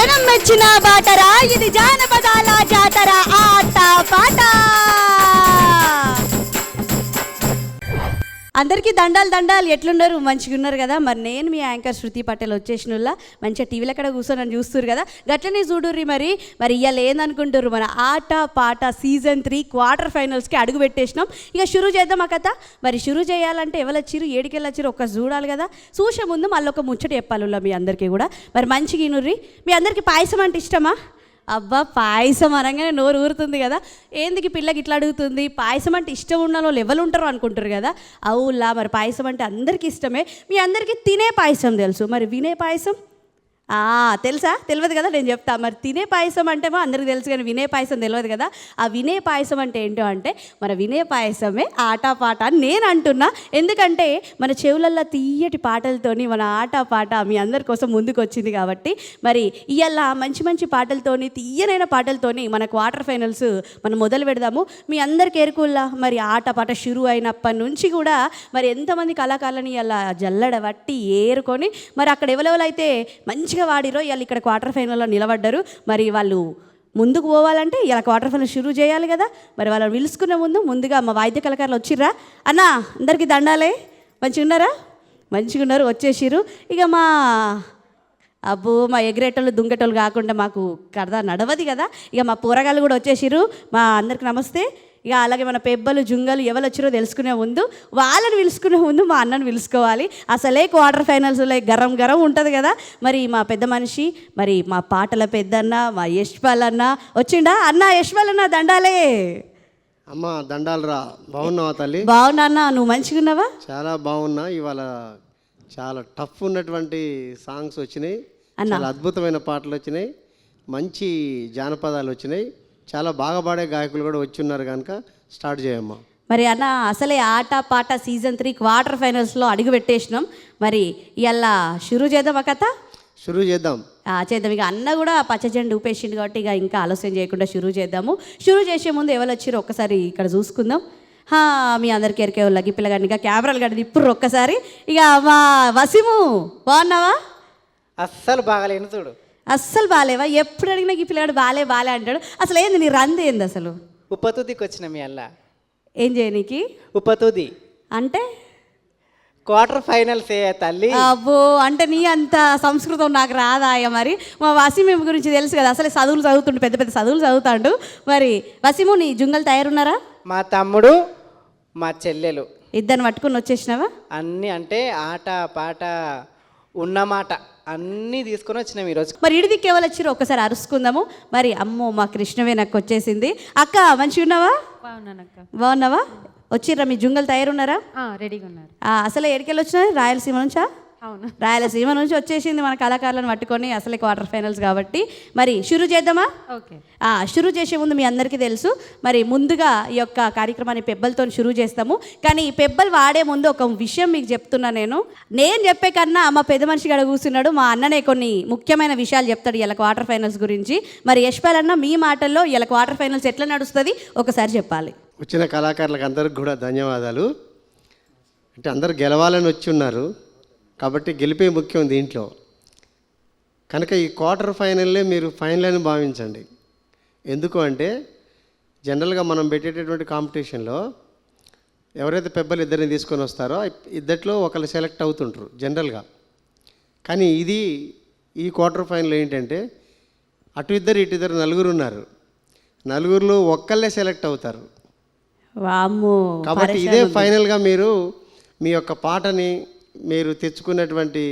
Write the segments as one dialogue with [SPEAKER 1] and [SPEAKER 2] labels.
[SPEAKER 1] జనం మెచ్చిన బాటరా ఇది జానపదాల జాతర ఆట పాట. అందరికీ దండాలు ఎట్లున్నారు? మంచిగా ఉన్నారు కదా? మరి నేను మీ యాంకర్ శృతి పటేల్ వచ్చేసినలా మంచిగా టీవీలో ఎక్కడ కూర్చొని నన్ను చూస్తున్నారు కదా, గట్లనే చూడుర్రి. మరి ఇవాళ ఏందనుకుంటారు, మన ఆట పాట సీజన్ 3 క్వార్టర్ ఫైనల్స్కి అడుగు పెట్టేసినాం. ఇక షురూ చేద్దాం కథ. మరి షురూ చేయాలంటే ఎవరొచ్చిరు, ఏడికెళ్ళొచ్చిరు ఒక్క చూడాలి కదా. చూసే ముందు మళ్ళీ ఒక ముచ్చట చెప్పాలి మీ అందరికీ కూడా. మరి మంచిగా ఇనుర్రి. మీ అందరికీ పాయసం అంటే ఇష్టమా? అబ్బా, పాయసం అనగానే నోరు ఊరుతుంది కదా. ఏందికి పిల్లకి ఇట్లా అడుగుతుంది? పాయసం అంటే ఇష్టం ఉన్న వాళ్ళు ఎవరు ఉంటారో అనుకుంటారు కదా. అవులా, మరి పాయసం అంటే అందరికీ ఇష్టమే. మీ అందరికీ తినే పాయసం తెలుసు, మరి వినే పాయసం తెలుసా? తెలియదు కదా, నేను చెప్తా. మరి తినే పాయసం అంటేమో అందరికీ తెలుసు, కానీ వినే పాయసం తెలియదు కదా. ఆ వినే పాయసం అంటే ఏంటో అంటే మన వినే పాయసమే ఆట పాట అని నేను అంటున్నా. ఎందుకంటే మన చెవులల్లో తీయటి పాటలతోని మన ఆట పాట మీ అందరి కోసం ముందుకు వచ్చింది కాబట్టి, మరి ఇవాళ మంచి మంచి పాటలతోని తీయనైన పాటలతోని మన క్వార్టర్ ఫైనల్స్ మనం మొదలు పెడదాము. మీ అందరికి ఎరుకుల్లా మరి ఆట పాట షురు అయినప్పటి నుంచి కూడా మరి ఎంతమంది కళాకారులని ఇలా జల్లడ బట్టి ఏరుకొని మరి అక్కడ ఎవరెవరైతే మంచిగా వాడిరో ఇవాళ ఇక్కడ క్వార్టర్ ఫైనల్లో నిలబడ్డారు. మరి వాళ్ళు ముందుకు పోవాలంటే ఇలా క్వార్టర్ ఫైనల్ షురూ చేయాలి కదా. మరి వాళ్ళని పిలుచుకునే ముందుగా మా వాయిద్య కళాకారులు వచ్చిర్రా? అన్న అందరికీ దండాలే. మంచిగా ఉన్నారా? మంచిగా ఉన్నారు, వచ్చేసిర్రు. ఇక మా ఎగిరేటోళ్ళు దుంగటోళ్ళు కాకుండా మాకు కడదా నడవది కదా. ఇక మా పోరగాళ్ళు కూడా వచ్చేసిర్రు. మా అందరికి నమస్తే. ఇక అలాగే మన పెబ్బలు జుంగలు ఎవరు వచ్చిరో తెలుసుకునే ముందు, వాళ్ళని పిలుచుకునే ముందు మా అన్నను పిలుచుకోవాలి. అసలే క్వార్టర్ ఫైనల్స్లో గరం ఉంటుంది కదా. మరి మా పెద్ద మనిషి, మరి మా పాటల పెద్దన్న మా యశ్పాల్ అన్న వచ్చిండా? అన్న యశ్పాల్ అన్న దండాలే.
[SPEAKER 2] అమ్మ దండాలరా. బాగున్నావా తల్లి?
[SPEAKER 1] బాగున్నా అన్న, నువ్వు మంచిగా ఉన్నావా?
[SPEAKER 2] చాలా బాగున్నా. ఇవాళ చాలా టఫ్ ఉన్నటువంటి సాంగ్స్ వచ్చినాయి, చాలా అద్భుతమైన పాటలు వచ్చినాయి, మంచి జానపదాలు వచ్చినాయి, చాలా బాగా పాడే గాయకులు కూడా వచ్చి ఉన్నారు కనుక స్టార్ట్ చేయమ్మా.
[SPEAKER 1] మరి అన్న అసలే ఆట పాట సీజన్ 3 క్వార్టర్ ఫైనల్స్లో అడుగు పెట్టేసినాం. మరి ఇలా షురూ చేద్దాం కథ.
[SPEAKER 2] షురూ చేద్దాం.
[SPEAKER 1] ఇక అన్న కూడా పచ్చజెండు ఊపేసిండు కాబట్టి ఇక ఇంకా ఆలస్యం చేయకుండా షురూ చేద్దాము. షురూ చేసే ముందు ఎవరు వచ్చిరో ఒక్కసారి ఇక్కడ చూసుకుందాం. మీ అందరికి ఎరికే వాళ్ళకి పిల్లగాని ఇక కెమెరాలు గడి ఇప్పుడు ఒక్కసారి. ఇక మా వసీము బాగున్నావా?
[SPEAKER 3] అస్సలు బాగాలేను చూడు.
[SPEAKER 1] అస్సలు బాగాలేవా? ఎప్పుడు అడిగినా ఈ పిల్లగాడు బాలే అంటాడు. అసలు ఏంది నీ రంది ఏంది అసలు?
[SPEAKER 3] ఉపతుదికి వచ్చిన మీ అల్ల
[SPEAKER 1] ఏం చేయనీకి?
[SPEAKER 3] ఉపతుది
[SPEAKER 1] అంటే
[SPEAKER 3] క్వార్టర్ ఫైనల్స్ ఏ తల్లి.
[SPEAKER 1] అబ్బో, అంటే నీ అంత సంస్కృతం నాకు రాదాయ. మరి మా వసీము గురించి తెలుసు కదా, అసలే చదువులు చదువుతుండు, పెద్ద పెద్ద చదువులు చదువుతాడు. మరి వసీము నీ జుంగలు తయారున్నారా?
[SPEAKER 3] మా తమ్ముడు మా చెల్లెలు
[SPEAKER 1] ఇద్దరిని పట్టుకుని వచ్చేసినావా?
[SPEAKER 3] అన్నీ అంటే ఆట పాట ఉన్నమాట అన్నీ తీసుకొని వచ్చినాం ఈరోజు.
[SPEAKER 1] మరి ఇడిది కేవలం వచ్చిరో ఒక్కసారి అరుచుకుందాము. మరి అమ్మో మా కృష్ణవే నాకు వచ్చేసింది. అక్క మంచిగా ఉన్నావా? బాగున్నావా? వచ్చిర్రా మీ జుంగలు తయారున్నారా?
[SPEAKER 4] రెడీగా ఉన్నారు.
[SPEAKER 1] అసలు ఎడికెళ్ళి వచ్చినా? రాయలసీమ నుంచా?
[SPEAKER 4] అవును,
[SPEAKER 1] రాయలసీమ నుంచి వచ్చేసింది మన కళాకారులను పట్టుకొని. అసలే క్వార్టర్ ఫైనల్స్ కాబట్టి మరి షురూ చేద్దామా?
[SPEAKER 4] ఓకే.
[SPEAKER 1] షురూ చేసే ముందు మీ అందరికీ తెలుసు, మరి ముందుగా ఈ యొక్క కార్యక్రమాన్ని పెబ్బలతో షురూ చేస్తాము. కానీ ఈ పెబ్బలు వాడే ముందు ఒక విషయం మీకు చెప్తున్నా. నేను చెప్పే కన్నా మా పెద్ద మనిషి గడ కూర్చున్నాడు, మా అన్ననే కొన్ని ముఖ్యమైన విషయాలు చెప్తాడు ఇలా క్వార్టర్ ఫైనల్స్ గురించి. మరి యశ్పాల్ అన్న మీ మాటల్లో ఇలా క్వార్టర్ ఫైనల్స్ ఎట్లా నడుస్తుంది ఒకసారి చెప్పాలి.
[SPEAKER 2] వచ్చిన కళాకారులకు అందరికి కూడా ధన్యవాదాలు. అంటే అందరు గెలవాలని వచ్చి ఉన్నారు కాబట్టి గెలిపే ముఖ్యం దీంట్లో కనుక ఈ క్వార్టర్ ఫైనల్లే మీరు ఫైనల్ అని భావించండి. ఎందుకు అంటే జనరల్గా మనం పెట్టేటటువంటి కాంపిటీషన్లో ఎవరైతే పెబ్బలు ఇద్దరిని తీసుకొని వస్తారో ఇద్దట్లో ఒకళ్ళు సెలెక్ట్ అవుతుంటారు జనరల్గా. కానీ ఈ క్వార్టర్ ఫైనల్ ఏంటంటే అటు ఇద్దరు ఇటు ఇద్దరు నలుగురు ఉన్నారు, నలుగురిలో ఒక్కళ్ళే సెలెక్ట్ అవుతారు. కాబట్టి ఇదే ఫైనల్గా మీరు మీ యొక్క పాటని మీరు తెచ్చుకున్నటువంటి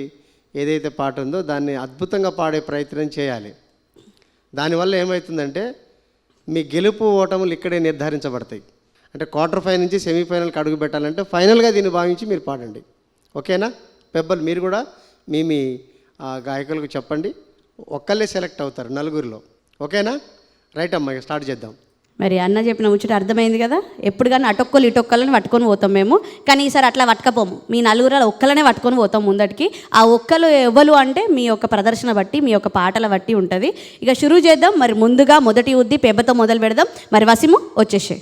[SPEAKER 2] ఏదైతే పాట ఉందో దాన్ని అద్భుతంగా పాడే ప్రయత్నం చేయాలి. దానివల్ల ఏమవుతుందంటే మీ గెలుపు ఓటములు ఇక్కడే నిర్ధారించబడతాయి. అంటే క్వార్టర్ ఫైనల్ నుంచి సెమీఫైనల్కి అడుగు పెట్టాలంటే ఫైనల్గా దీన్ని భావించి మీరు పాడండి. ఓకేనా? పెబ్బలు మీరు కూడా మీ గాయకులకు చెప్పండి, ఒక్కళ్ళే సెలెక్ట్ అవుతారు నలుగురిలో. ఓకేనా? రైట్ అమ్మా, స్టార్ట్ చేద్దాం.
[SPEAKER 1] మరి అన్న చెప్పిన ముచ్చట అర్థమైంది కదా. ఎప్పుడు కానీ అటొక్కలు ఇటొక్కలని పట్టుకొని పోతాం మేము, కానీ ఈసారి అట్లా పట్టుకపోము. మీ నలుగురు ఒక్కలనే పట్టుకొని పోతాం ముందటికి. ఆ ఒక్కలు ఎవ్వరు అంటే మీ యొక్క ప్రదర్శన బట్టి, మీ యొక్క పాటల బట్టి ఉంటుంది. ఇక షురూ చేద్దాం. మరి ముందుగా మొదటి ఉద్ది పెబ్బతో మొదలు పెడదాం. మరి వసీము వచ్చేసే.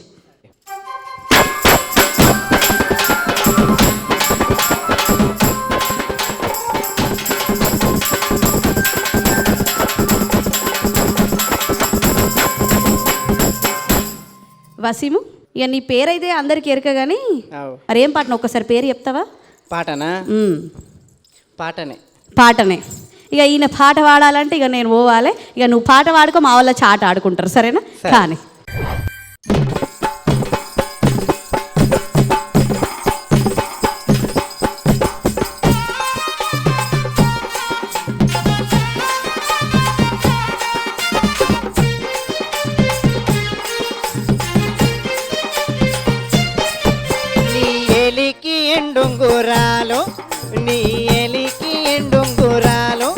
[SPEAKER 1] వసీము, ఇక నీ పేరైతే అందరికి ఎరక కానీ
[SPEAKER 3] అవు
[SPEAKER 1] మరి ఏం పాటను ఒక్కసారి పేరు చెప్తావా?
[SPEAKER 3] పాటనా?
[SPEAKER 1] మ్మ్.
[SPEAKER 3] పాటనే.
[SPEAKER 1] పాటనే. ఇక ఈయన పాట పాడాలంటే ఇక నేను పోవాలి. ఇక నువ్వు పాట పాడుకో, మా వాళ్ళ చాట ఆడుకుంటారు, సరేనా? కానీ
[SPEAKER 3] నీ ఎలికి ఎండుంగురాలు, నీ ఎలికి ఎండుంగురాలు,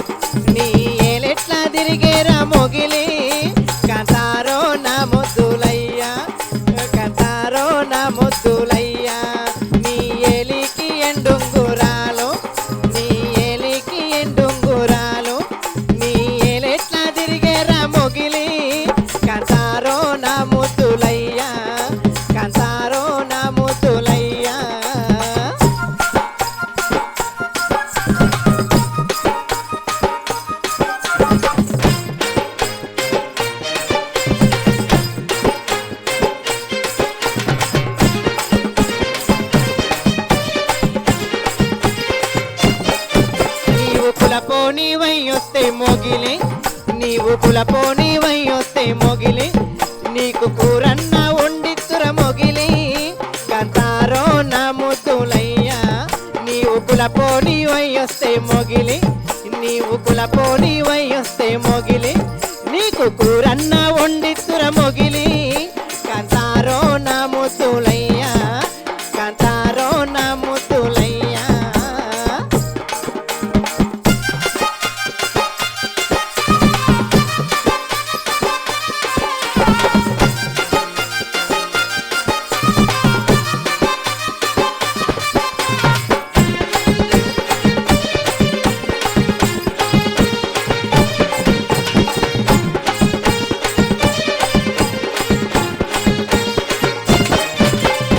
[SPEAKER 3] నీ ఏలెట్లా తిరిగేరా మొగిలి, కతారో నా ముద్దులయ్యా, కతారో నా ముద్దులయ్యా. నీ ఎలికి ఎండుంగురాలు, నీ ఎలికి ఎండుంగురాలు, నీ ఏలెట్లా తిరిగేరా మొగిలి, కతారో నా ముద్దులయ్యా, కతారో నా ముద్దులయ్యా. నీవు కులపోని వయ్యొస్తే మొగిలి, నీవు కులపోని వయ్యొస్తే మొగిలి, నీకు కూరన్న వండిత్తుర మొగిలి, కతారో నా ముద్దులయ్యా. నీవు కులపోని వయ్యొస్తే మొగిలి, నీవు కులపోని వయ్యొస్తే మొగిలి, నీకు కూరన్న వండిత్తుర మొగిలి, కతారో నా ముద్దులయ్యా, కతారో నా ముద్దులయ్యా.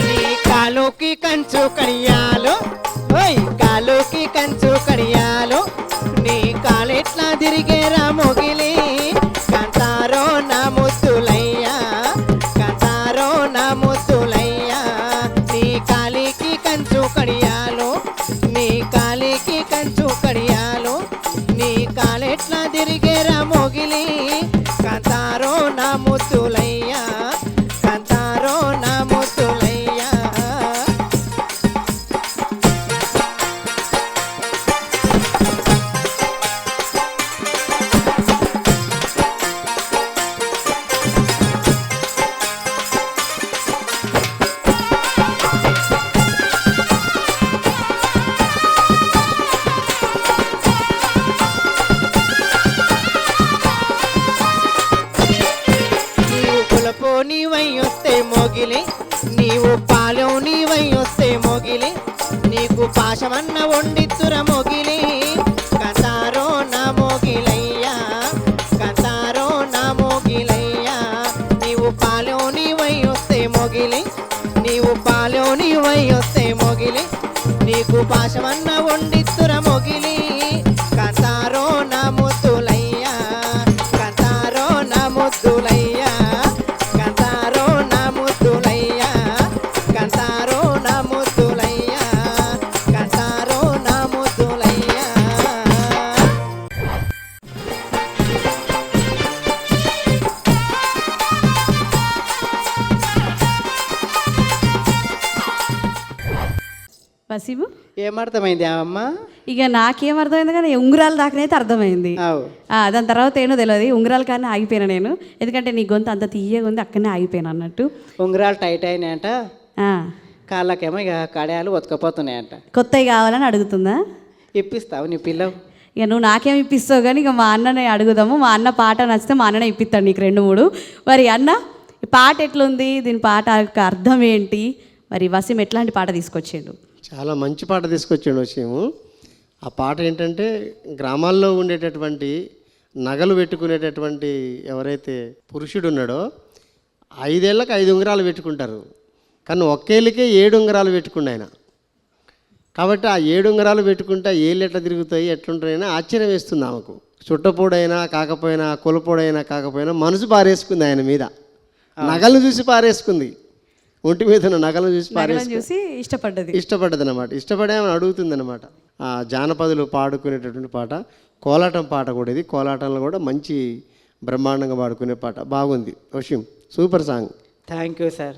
[SPEAKER 3] నీ కాలుకి కంచు కడియాలు, ఓయ్ కాలుకి కంచు కడియాలు, నీ కాలెట్లా తిరిగేరా మొగిలి, కతారో నా ముద్దులయ్యా, కతారో నా ముద్దులయ్యా. నీ కాలికి కంచు కడియాలు, నీ కాలికి కంచు కడియాలు, నీ కాలెట్లా తిరిగేరా మొగిలి, కతారో నా ముద్దులయ్యా, కతారో నా ముద్దులయ్యా. నీవు కులపోని వయ్యొస్తే మొగిలి, నీవు పాలోని వయ్యొస్తే మొగిలి, నీకు పాశమన్న వండిత్తుర మొగిలి, కతారో నా మొగిలయ్యా, కతారో నా మొగిలయ్యా. నీవు పాలోని వయ్యొస్తే మొగిలి, నీవు పాలోని వయ్యొస్తే మొగిలి, నీకు పాశమన్న వండిత్తుర మొగిలి, కతారో నా ముద్దులయ్యా, కతారో నా ముద్దులయ్యా, కతారో నా ముద్దులయ్యా, కతారో నా ముద్దులయ్యా, కతారో నా ముద్దులయ్యా.
[SPEAKER 1] వసీము,
[SPEAKER 3] ఏమర్థమైంది అమ్మ?
[SPEAKER 1] ఇక నాకేం అర్థమైంది కానీ ఉంగరాలు దాకానైతే అర్థమైంది.
[SPEAKER 3] అవు
[SPEAKER 1] దాని తర్వాత ఏంటో తెలియదు, ఉంగరాలు కానీ ఆగిపోయినా నేను, ఎందుకంటే నీ గొంతు అంత తీయగా ఉంది, అక్కడనే ఆగిపోయాను అన్నట్టు.
[SPEAKER 3] ఉంగరాలు టైట్ అయినాయంట,
[SPEAKER 1] ఆ,
[SPEAKER 3] కాళ్ళకేమో ఇక కడాయాలు ఉతకపోతున్నాయంట.
[SPEAKER 1] కొత్తవి కావాలని అడుగుతుందా?
[SPEAKER 3] ఇప్పిస్తావు నీ పిల్లవు?
[SPEAKER 1] ఇక నువ్వు నాకేం ఇప్పిస్తావు కానీ ఇక మా అన్ననే అడుగుదాము. మా అన్న పాట నచ్చితే మా అన్ననే ఇప్పిస్తాడు నీకు 2-3. మరి అన్న, ఈ పాట ఎట్లుంది, దీని పాట యొక్క అర్థం ఏంటి, మరి వసీం ఎట్లాంటి పాట తీసుకొచ్చిండు?
[SPEAKER 2] చాలా మంచి పాట తీసుకొచ్చాడు విషయము. ఆ పాట ఏంటంటే, గ్రామాల్లో ఉండేటటువంటి నగలు పెట్టుకునేటటువంటి ఎవరైతే పురుషుడు ఉన్నాడో 5 ఏళ్ళకి 5 ఉంగరాలు పెట్టుకుంటారు, కానీ ఒక్కేళ్ళకే 7 ఉంగరాలు పెట్టుకున్న ఆయన. కాబట్టి ఆ 7 ఉంగరాలు పెట్టుకుంటే ఏళ్ళు ఎట్లా తిరుగుతాయి, ఎట్లుంటాయని ఆశ్చర్యం వేస్తుంది ఆమెకు. చుట్టపోడైనా కాకపోయినా, కొలపోడైనా కాకపోయినా మనసు పారేసుకుంది ఆయన మీద, నగలను చూసి పారేసుకుంది. ఒంటి మీద ఉన్న నగలను చూసి
[SPEAKER 1] నగలను చూసి ఇష్టపడ్డది.
[SPEAKER 2] ఇష్టపడ్డది అనమాట. ఇష్టపడే ఆమెను అడుగుతుంది అనమాట. ఆ జానపదులు పాడుకునేటటువంటి పాట, కోలాటం పాట కూడా ఇది. కోలాటంలో కూడా మంచి బ్రహ్మాండంగా పాడుకునే పాట. బాగుంది విషయం, super song.
[SPEAKER 3] Thank you sir.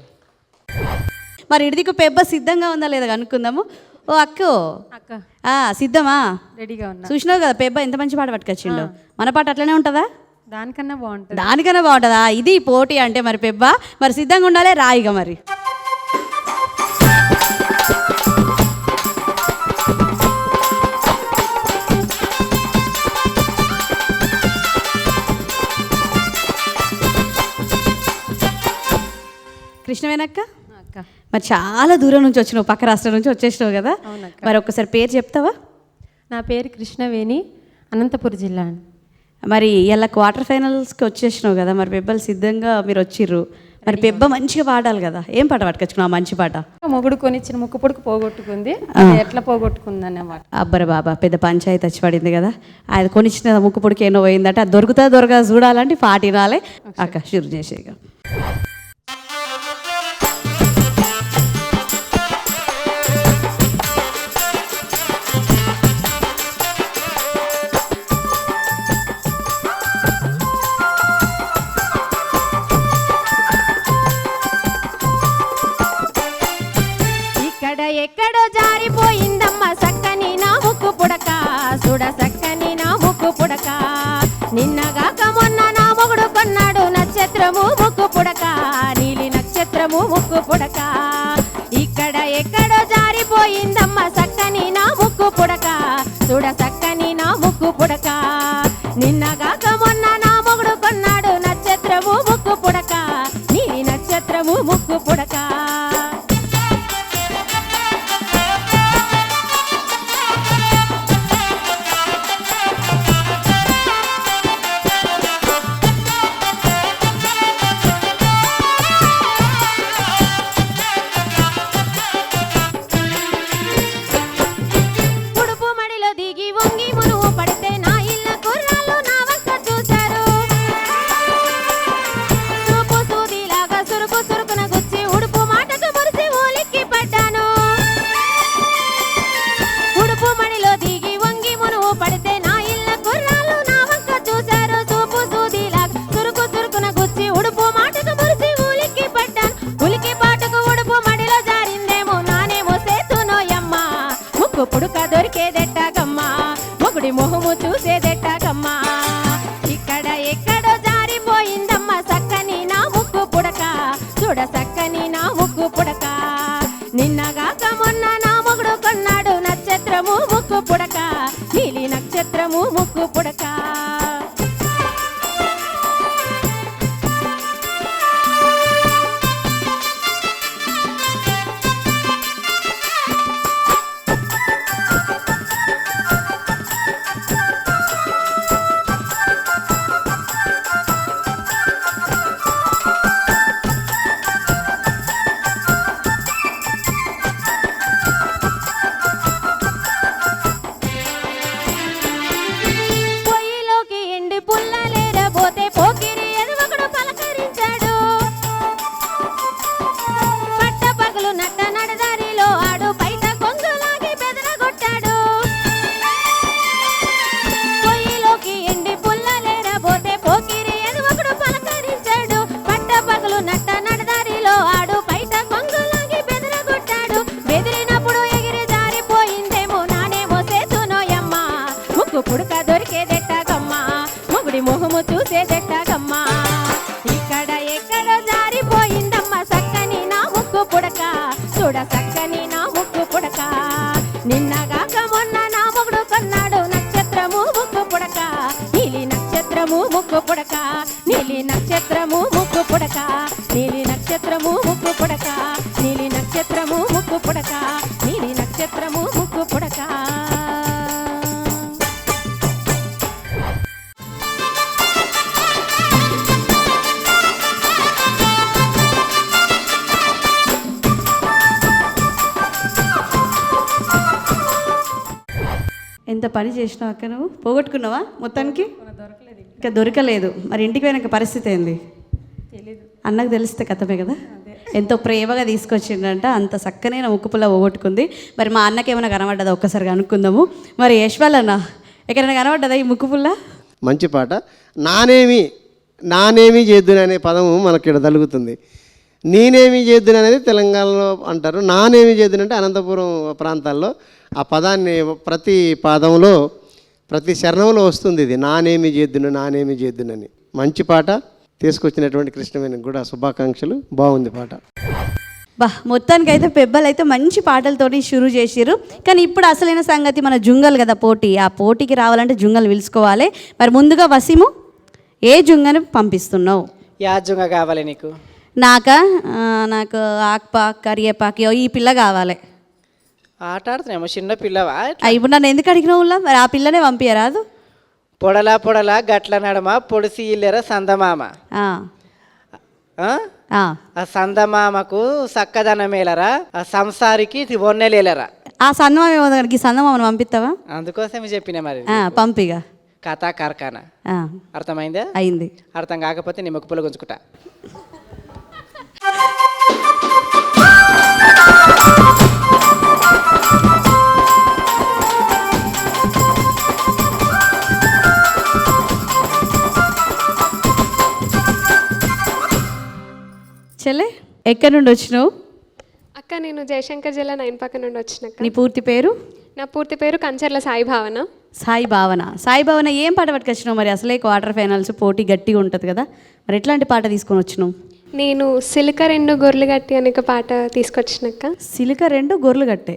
[SPEAKER 1] మరి ఇడిదికు పెబ్బ సిద్ధంగా ఉందా లేదా కనుక్కుందాము. ఓ అక్కో
[SPEAKER 4] అక్క
[SPEAKER 1] సిద్ధమా?
[SPEAKER 4] రెడీగా ఉన్నా.
[SPEAKER 1] చూసినావు కదా పెబ్బ ఎంత మంచి పాట పట్టుకొచ్చిండు. మన పాట అట్లనే ఉంటుందా?
[SPEAKER 4] దానికన్నా బాగుంటుంది.
[SPEAKER 1] దానికన్నా బాగుంటుందా? ఇది పోటీ అంటే మరి పెబ్బ మరి సిద్ధంగా ఉండాలి. రాయిగా మరి కృష్ణవేనక్క.
[SPEAKER 4] అక్క
[SPEAKER 1] మరి చాలా దూరం నుంచి వచ్చినావు, పక్క రాష్ట్రం నుంచి వచ్చేసినావు కదా.
[SPEAKER 4] అవునక్క.
[SPEAKER 1] మరి ఒక్కసారి పేరు చెప్తావా?
[SPEAKER 4] నా పేరు కృష్ణవేణి, అనంతపురం జిల్లా.
[SPEAKER 1] మరి ఇలా క్వార్టర్ ఫైనల్స్కి వచ్చేసినావు కదా, మరి పెబ్బలు సిద్ధంగా మీరు వచ్చిర్రు. మరి పెబ్బ మంచిగా పాడాలి కదా. ఏం పాట పట్టుకొచ్చుకున్నావు? మంచి పాట.
[SPEAKER 4] మొగుడు కొనిచ్చిన ముక్కు పొడుకు పోగొట్టుకుంది, అది ఎట్లా పోగొట్టుకుంది అన్నమాట.
[SPEAKER 1] అబ్బర బాబా, పెద్ద పంచాయతీ వచ్చి పడింది కదా. ఆయన కొనిచ్చిన ముక్కు పొడికి ఎన్నో పోయిందంటే అది దొరకదా చూడాలంటే పాట వినాలి. అక్క షురు చేసేగా.
[SPEAKER 5] ఎక్కడో జారిపోయిందమ్మ సక్కని నా ముక్కు పుడక, సుడ సక్కని నా ముక్కు పుడక. నిన్నగాక మొన్న నా మొగుడు కొన్నాడు నక్షత్రము ముక్కు పుడక, నీలి నక్షత్రము ముక్కు పుడక. ఇక్కడ ఎక్కడో జారిపోయిందమ్మ సక్కని నా ముక్కు పుడక, సుడ సక్కని నా ముక్కు పుడక. నిన్నగాక మొన్న నా మొగుడు కొన్నాడు నక్షత్రము ముక్కు పుడక, నీలి నక్షత్రము ముక్కు పుడక. పుడక దొరికేదెట్టాగమ్మా, మొగుడి మొహము చూసేదెట్టాగమ్మా. ఇక్కడ ఎక్కడో జారిపోయిందమ్మ సక్కని నా ముక్కు పుడక, చూడ సక్కని నా ముక్కు పుడక. నిన్నగాక మొన్న నా మొగుడు కొన్నాడు నక్షత్రము ముక్కు పుడక, నీలి నక్షత్రము ముక్కు పుడక. పుడక దొరికేదెట్టాగమ్మా, మొగుడి మొహము చూసేదెట్టాగమ్మా. ఇక్కడ ఎక్కడో జారిపోయిందమ్మ సక్కని నా ముక్కు పుడక, చూడ సక్కని నా ముక్కు పుడక. నిన్నగాక మొన్న నా మొగుడు కొన్నాడు నక్షత్రము ముక్కు పుడక, నీలి నక్షత్రము ముక్కు పుడక, నీలి నక్షత్రము ముక్కు పుడక, నీలి నక్షత్రము ముక్కు పుడక, నీలి నక్షత్రము ముక్కు పుడక, నీలి నక్షత్రము ముక్కు పుడక.
[SPEAKER 1] ఎంత పని చేసినావు అక్క, నువ్వు పోగొట్టుకున్నావా మొత్తానికి? ఇంకా దొరకలేదు. మరి ఇంటికి పోయినాక పరిస్థితి ఏంది? అన్నకు తెలిస్తే కథమే కదా. ఎంతో ప్రేమగా తీసుకొచ్చిండంట, అంత చక్కనైన ముక్కుపుల్ల పోగొట్టుకుంది. మరి మా అన్నకి ఏమైనా కనబడ్డదా ఒక్కసారి అనుకుందాము. మరి యశ్వాల్ అన్న ఎక్కడైనా కనబడ్డదా ఈ ముక్కుపుల్ల?
[SPEAKER 2] మంచి పాట. నానేమి చేద్దును అనే పదము మనకి ఇక్కడ తలుగుతుంది. నేనేమి చేద్దును అనేది తెలంగాణలో అంటారు. నానేమి చేద్దును అంటే అనంతపురం ప్రాంతాల్లో ఆ పదాన్ని ప్రతి పాదంలో ప్రతి శరణంలో వస్తుంది. ఇది నానేమి చేద్దునని. మంచి పాట తీసుకొచ్చినటువంటి కృష్ణవేణికి కూడా శుభాకాంక్షలు. బాగుంది పాట.
[SPEAKER 1] మొత్తానికి అయితే పెబ్బలు అయితే మంచి పాటలతోటి షురూ చేసిర్రు. కానీ ఇప్పుడు అసలైన సంగతి మన జుంగల్ కదా పోటీ. ఆ పోటీకి రావాలంటే జుంగల్ పిలుచుకోవాలి. మరి ముందుగా వసీము ఏ జుంగని పంపిస్తున్నావు?
[SPEAKER 3] యా జుంగ కావాలి నీకు?
[SPEAKER 1] నాకు ఆక్పాక్ కరియేపాకి ఈ పిల్ల కావాలి.
[SPEAKER 3] ఆట ఆడుతున్నామో చిన్న పిల్లవా?
[SPEAKER 1] ఇప్పుడు నన్ను ఎందుకు అడిగినావు? మరి ఆ పిల్లనే పంపించరాదు?
[SPEAKER 3] పొడలా గట్ల నడమ పొడిసి ఇల్లెర సందమామ. ఆ సందమామకు సక్కదనమేలరా, ఆ సంసారికి ఒన్నెలేలరా.
[SPEAKER 1] ఆ సందమామ సందమామను పంపిస్తావా?
[SPEAKER 3] అందుకోసమే చెప్పిన మరి.
[SPEAKER 1] పంపిగా
[SPEAKER 3] కథా కార్ఖానా. అర్థమైందా?
[SPEAKER 1] అయింది.
[SPEAKER 3] అర్థం కాకపోతే నీ ముక్కు పుల్ల గుంజుకుంటా.
[SPEAKER 1] చెల్లె ఎక్కడి నుండి వచ్చినావు?
[SPEAKER 6] అక్క నేను జయశంకర్ జిల్లా నైన్పాక నుండి వచ్చినాక.
[SPEAKER 1] నీ పూర్తి పేరు?
[SPEAKER 6] నా పూర్తి పేరు కంచర్ల సాయి భావన.
[SPEAKER 1] సాయి భావన ఏం పాట పట్టుకొచ్చినావు? మరి అసలే క్వార్టర్ ఫైనల్స్ పోటీ గట్టిగా ఉంటుంది కదా, మరి ఎట్లాంటి పాట తీసుకొని వచ్చినావు?
[SPEAKER 6] నేను సిలిక రెండు గొర్రెలు గట్టి అనే ఒక పాట తీసుకొచ్చినాక.
[SPEAKER 1] సిలిక రెండు గొర్రెలు గట్టే?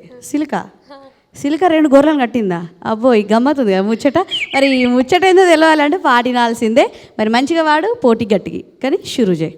[SPEAKER 1] సిలిక రెండు గొర్రెలను కట్టిందా? అబ్బో ఈ గమ్మతుంది ముచ్చట. మరి ఈ ముచ్చట ఏందో తెలవాలంటే పాడినాల్సిందే. మరి మంచిగా వాడు పోటీ గట్టికి. కానీ షురూ చేయి.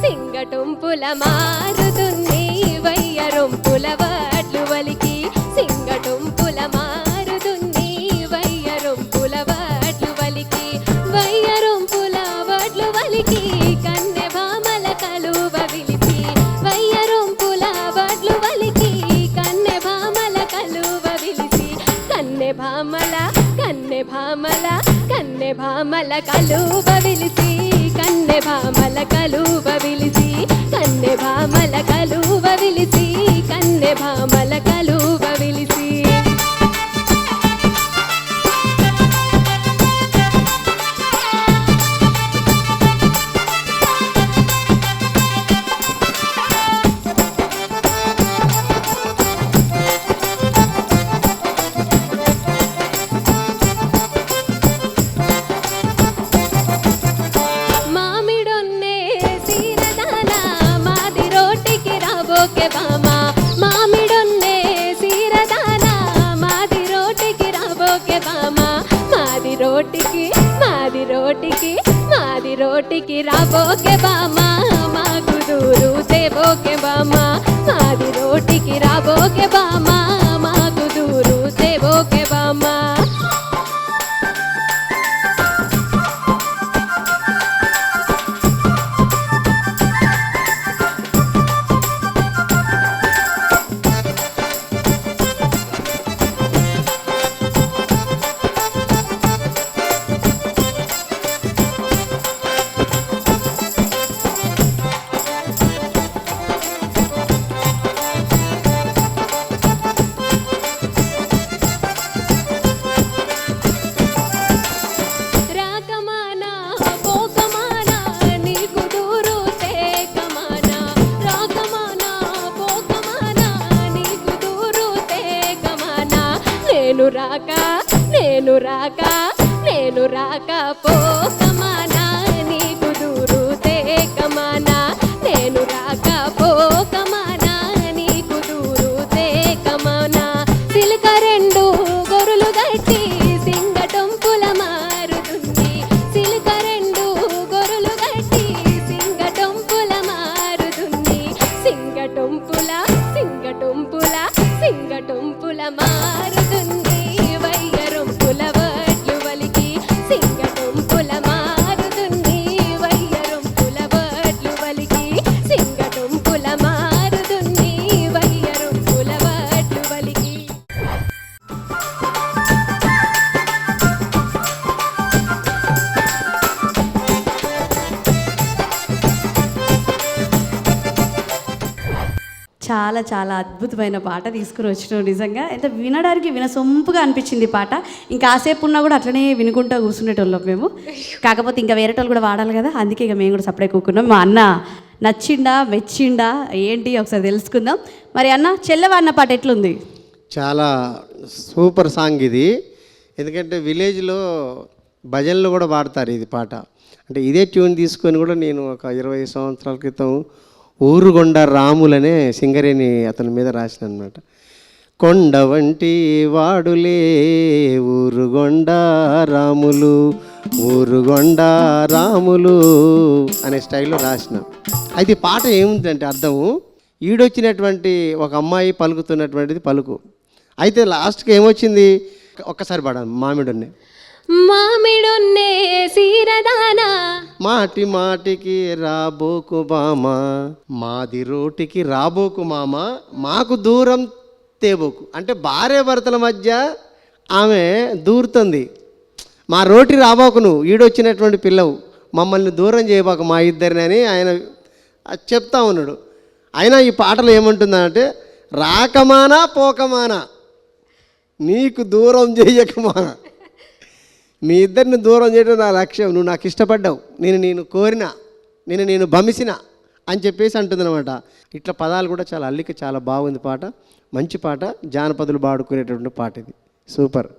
[SPEAKER 5] సింగటొంపుల మారుతుంది వయ్యరొంపుల వడ్లు వలికి. సింగటొంపుల మారుతుంది వయ్యరొంపుల వడ్లు వలికి. వయ్యరొంపుల వడ్లు వలికి కన్నె భామల కలువ విలిసి. వయ్యరొంపుల వడ్లు వలికి కన్నె భామల కలువ విలిసి. కన్నె భామల కలువ విలిసి. కన్నె భామల కలువ విలిసి. కన్నె భామల కలువ విలిసి. కన్నె భామల కలువ విలిసి. మాది రోటికి రాబోకే బామా మాకు దూరు తేబోకే బామా. మాది రోటికి రాబోకే బామా మాకు దూరు తేబోకే బామా. నేను రాక పోకమానా నీకు దూరు తేకమానా. నేను రాక పోకమానా నీకు దూరు తేకమానా. సిలిక రెండు గొర్రెలు గట్టి సింగటొంపుల మారు
[SPEAKER 6] మారుతుంది వయ్యరొంపుల వడ్లు వలికి సింగటొంపుల మారుతుంది వయ్యరొంపుల వడ్లు వలికి సింగటొంపుల మారుతుంది వయ్యరొంపుల వడ్లు వలికి.
[SPEAKER 1] చాలా చాలా అద్భుతమైన పాట తీసుకుని వచ్చినావు. నిజంగా ఎంత వినడానికి వినసొంపుగా అనిపించింది ఈ పాట. ఇంకా కాసేపు ఉన్నా కూడా అట్లనే వినుకుంటూ కూర్చునేటోళ్ళం మేము. కాకపోతే ఇంకా వేరేటోళ్ళు కూడా వాడాలి కదా, అందుకే ఇక మేము కూడా సపరేట్ కూకున్నాం. మా అన్న నచ్చిండా మెచ్చిండా ఏంటి ఒకసారి తెలుసుకుందాం. మరి అన్న చెల్లెవాడిన పాట ఎట్లుంది?
[SPEAKER 2] చాలా సూపర్ సాంగ్ ఇది. ఎందుకంటే విలేజ్లో భజనలు కూడా పాడతారు ఇది పాట. అంటే ఇదే ట్యూన్ తీసుకొని కూడా నేను ఒక 20 సంవత్సరాల క్రితం ఊరుగొండ రాములనే సింగరేణి అతని మీద రాసిన అనమాట. కొండ వంటి వాడులే ఊరుగొండ రాములు, ఊరుగొండ రాములు అనే స్టైల్లో రాసిన. అయితే ఈ పాట ఏముందంటే అర్థము, ఈడొచ్చినటువంటి ఒక అమ్మాయి పలుకుతున్నటువంటిది పలుకు. అయితే లాస్ట్కి ఏమొచ్చింది, ఒక్కసారి పాడాను. మామిడున్నే
[SPEAKER 6] మామిడున్నే సీరదానా
[SPEAKER 2] మాటి మాటికి రాబోకు మామ, మాది రోటికి రాబోకు మామ, మాకు దూరం తేబోకు. అంటే భార్య భర్తల మధ్య ఆమె దూరుతుంది. మా రోటి రాబోకు, నువ్వు ఈడొచ్చినటువంటి పిల్లవు, మమ్మల్ని దూరం చేయబోకు మా ఇద్దరిని అని ఆయన చెప్తా ఉన్నాడు. అయినా ఈ పాటలో ఏమంటుందంటే, రాకమానా పోకమానా నీకు దూరం చేయకమానా, మీ ఇద్దరిని దూరం చేయడం నా లక్ష్యం, నువ్వు నాకు ఇష్టపడ్డావు, నేను కోరిన, నేను భమిసిన అని చెప్పేసి అంటుందన్నమాట. ఇట్లా పదాలు కూడా చాలా అల్లిక, చాలా బాగుంది పాట, మంచి పాట, జానపదులు పాడుకునేటువంటి పాట ఇది. సూపర్.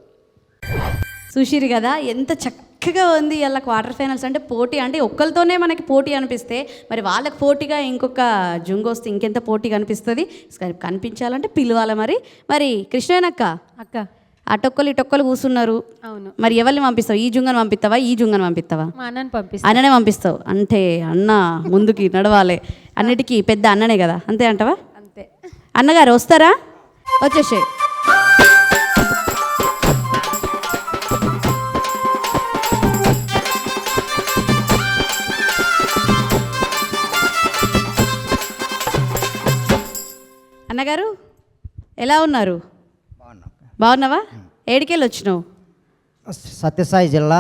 [SPEAKER 1] చూసిరు కదా ఎంత చక్కగా ఉంది. ఇలా క్వార్టర్ ఫైనల్స్ అంటే పోటీ, అంటే ఒక్కరితోనే మనకి పోటీ అనిపిస్తే మరి వాళ్ళకి పోటీగా ఇంకొక జుంగు వస్తే ఇంకెంత పోటీగా అనిపిస్తుంది. కనిపించాలంటే పిలవాలి. మరి కృష్ణయ్యనక్క
[SPEAKER 4] అక్క
[SPEAKER 1] అటొక్కలు ఇటొక్కలు కూర్చున్నారు.
[SPEAKER 4] అవును.
[SPEAKER 1] మరి ఎవరిని పంపిస్తావు? ఈ జుంగను పంపిస్తావా ఈ జుంగను పంపిస్తావా?
[SPEAKER 4] మా అన్నని పంపిస్తా.
[SPEAKER 1] అన్ననే పంపిస్తావు. అంటే అన్న ముందుకి నడవాలి, అన్నిటికీ పెద్ద అన్ననే కదా, అంతే అంటవా?
[SPEAKER 4] అంతే.
[SPEAKER 1] అన్నగారు వస్తారా? వచ్చేసే. అన్నగారు ఎలా ఉన్నారు? బాగున్నావా? ఏడికెళ్ళి వచ్చినావు?
[SPEAKER 7] సత్యసాయి జిల్లా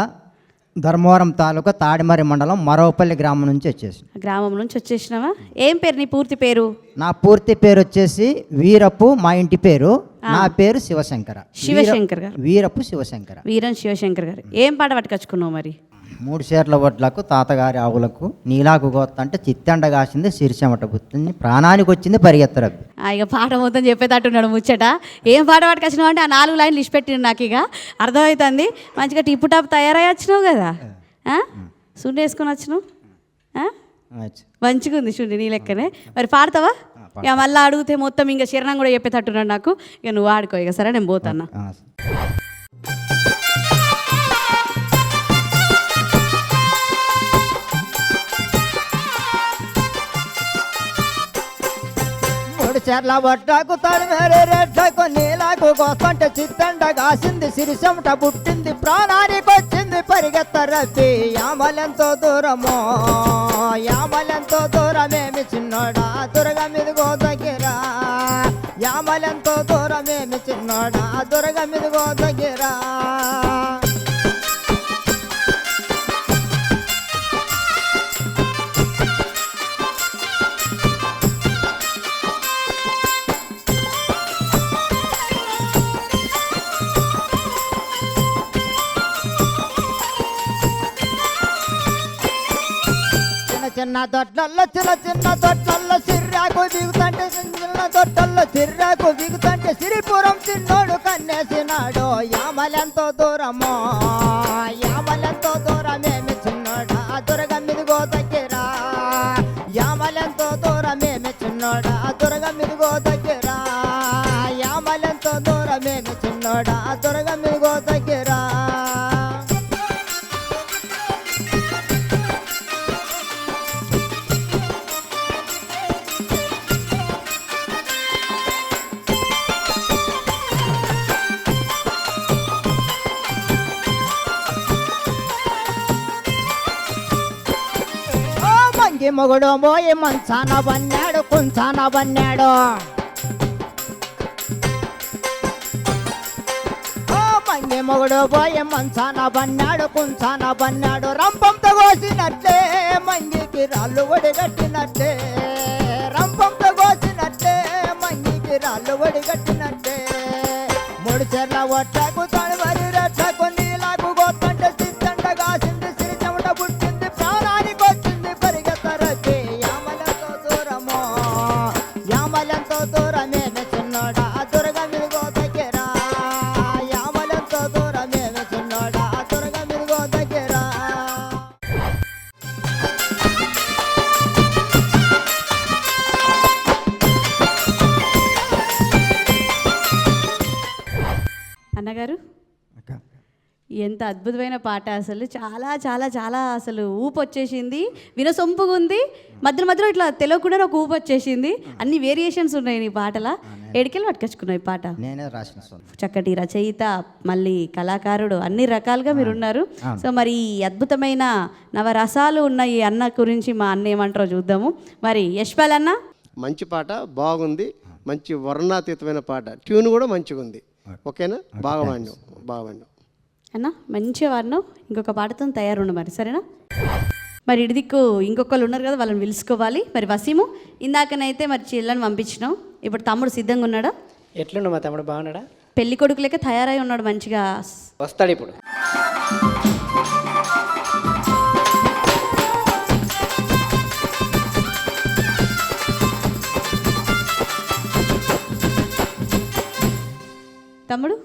[SPEAKER 7] ధర్మవరం తాలూకా తాడిమర్రి మండలం మరవపల్లి గ్రామం నుంచి వచ్చేసి.
[SPEAKER 1] గ్రామం నుంచి వచ్చేసినావా? ఏం పేరు నీ పూర్తి పేరు?
[SPEAKER 7] నా పూర్తి పేరు వచ్చేసి వీరప్పు, మా ఇంటి పేరు. నా పేరు శివశంకర.
[SPEAKER 1] శివశంకర్ గారు.
[SPEAKER 7] వీరప్పు శివశంకర.
[SPEAKER 1] వీరన్ శివశంకర్ గారు. ఏం పాట పట్టుకొచ్చుకున్నావు మరి?
[SPEAKER 7] 3 షేర్ల వడ్లకు తాతగారి ఆవులకు నీలాకు గోత్త అంటే చిత్తెండ కాసింది సిరిచెమట బుత్తిని ప్రాణానికి వచ్చింది పరిగెత్తరబ్బి.
[SPEAKER 1] ఇక పాట మొత్తం చెప్పేటట్టున్నాడు ముచ్చట. ఏం పాట పట్టుకొచ్చినావు అంటే ఆ 4 లైన్లు ఇచ్చి పెట్టిన నాకు ఇక అర్థమవుతుంది. మంచిగా టిప్పు టాప్ తయారై వచ్చినావు కదా, సుండి వేసుకొని వచ్చినావు, మంచిగా ఉంది చూడండి నీ లెక్కనే. మరి పాడతావా? ఇక మళ్ళీ అడిగితే మొత్తం ఇంకా శరణం కూడా చెప్పేటట్టున్నాడు నాకు. ఇక నువ్వు ఆడుకో ఇక. సరే నేను పోతాను.
[SPEAKER 7] చెర్ల బట్టకు తడిమేరే రెడ్లకు నీలాకు గోసంటే చిత్తండ కాసింది సిరిసెమట పుట్టింది ప్రాణానికి వచ్చింది పరిగెత్తరబ్బి. యామలెంతో దూరమో యామలెంతో దూరమేమి చిన్నోడా దుర్గ మీదిగో దగ్గరా, యామలెంతో దూరమేమి చిన్నోడా దుర్గ మీదిగో దగ్గరా. చిన్న తొట్లల్లో చిన్న తొట్లల్లో సిర్రాకు దిగుతంటే చిన్న తొట్లల్లో సిర్రాకు దిగుతంటే సిరిపురం చిన్నోడు కన్నేసినాడు. యామలెంతో దూరమో యామలెంతో దూరమేమి చిన్నోడా దుర్గ మీదిగో దగ్గరా, యామలెంతో దూరమేమి చిన్నోడా దుర్గ మీదిగో దగ్గరా, యామలెంతో దూరమేమి చిన్నోడా దుర్గ మీదిగో దగ్గరా.
[SPEAKER 8] మంగి మొగుడు పోయి మంచాన బన్నాడు కుంచాన బన్నాడు మంగి మొగుడు పోయి మంచాన బన్నాడు కుంచాన బన్నాడు రంపంతో కోసినట్లే మంగికి రాళ్ళు ఒడిగట్టినట్టే రంపంతో కోసినట్టే మంగికి రాళ్ళు ఒడిగట్టినట్టే మూడు చెర్ల ఒట్టకు తడవరి రెట్టకు నీలాకు గోతంటే సిద్ధండ కాసింది సిరి చెమట పుట్టింది ప్రాణానికి వచ్చింది పరిగెత్తరకి యామలంతో దూరమో యామలంతో దూరమే చిన్నోడా దుర్గ మిరుగో దగ్గర యామలంతో దూరమే చిన్నోడా దుర్గ మిరుగో దగ్గర
[SPEAKER 1] అన్నగారు ఎంత అద్భుతమైన పాట అసలు చాలా చాలా చాలా అసలు ఊపు వచ్చేసింది వినసొంపుగా ఉంది మధ్య మధ్యలో ఇట్లా తెలియకుండా ఒక ఊపు వచ్చేసింది అన్ని వేరియేషన్స్ ఉన్నాయి నీ పాటల ఏడికెళ్ళి పట్టుకొచ్చుకున్నావు ఈ పాట
[SPEAKER 7] నేనే రాసిన సొంతం.
[SPEAKER 1] చక్కటి రచయిత మళ్ళీ కళాకారుడు అన్ని రకాలుగా మీరు ఉన్నారు సో మరి ఈ అద్భుతమైన నవరసాలు ఉన్న ఈ అన్న గురించి మా అన్న ఏమంటారో చూద్దాము మరి యశ్పాల్ అన్న
[SPEAKER 2] మంచి పాట బాగుంది, మంచి వర్ణాతీతమైన పాట, ట్యూన్ కూడా మంచిగా ఉంది. ఓకేనా? బాగా వాడినావు, బాగా వాడినావు
[SPEAKER 1] అన్న మంచిగా వాడినావు. ఇంకొక పాటతో తయారుండు మరి, సరేనా? మరి ఇడిదిక్కు ఇంకొకళ్ళు ఉన్నారు కదా, వాళ్ళని పిలుచుకోవాలి. మరి వసీము ఇందాకనైతే మరి చెల్లెని పంపించినావు, ఇప్పుడు తమ్ముడు సిద్ధంగా ఉన్నాడా?
[SPEAKER 3] ఎట్లుండు మా తమ్ముడు, బాగున్నాడా?
[SPEAKER 1] పెళ్లి కొడుకు లెక్క తయారై ఉన్నాడు మంచిగా.
[SPEAKER 3] వస్తాడు ఇప్పుడు.
[SPEAKER 1] తమ్ముడు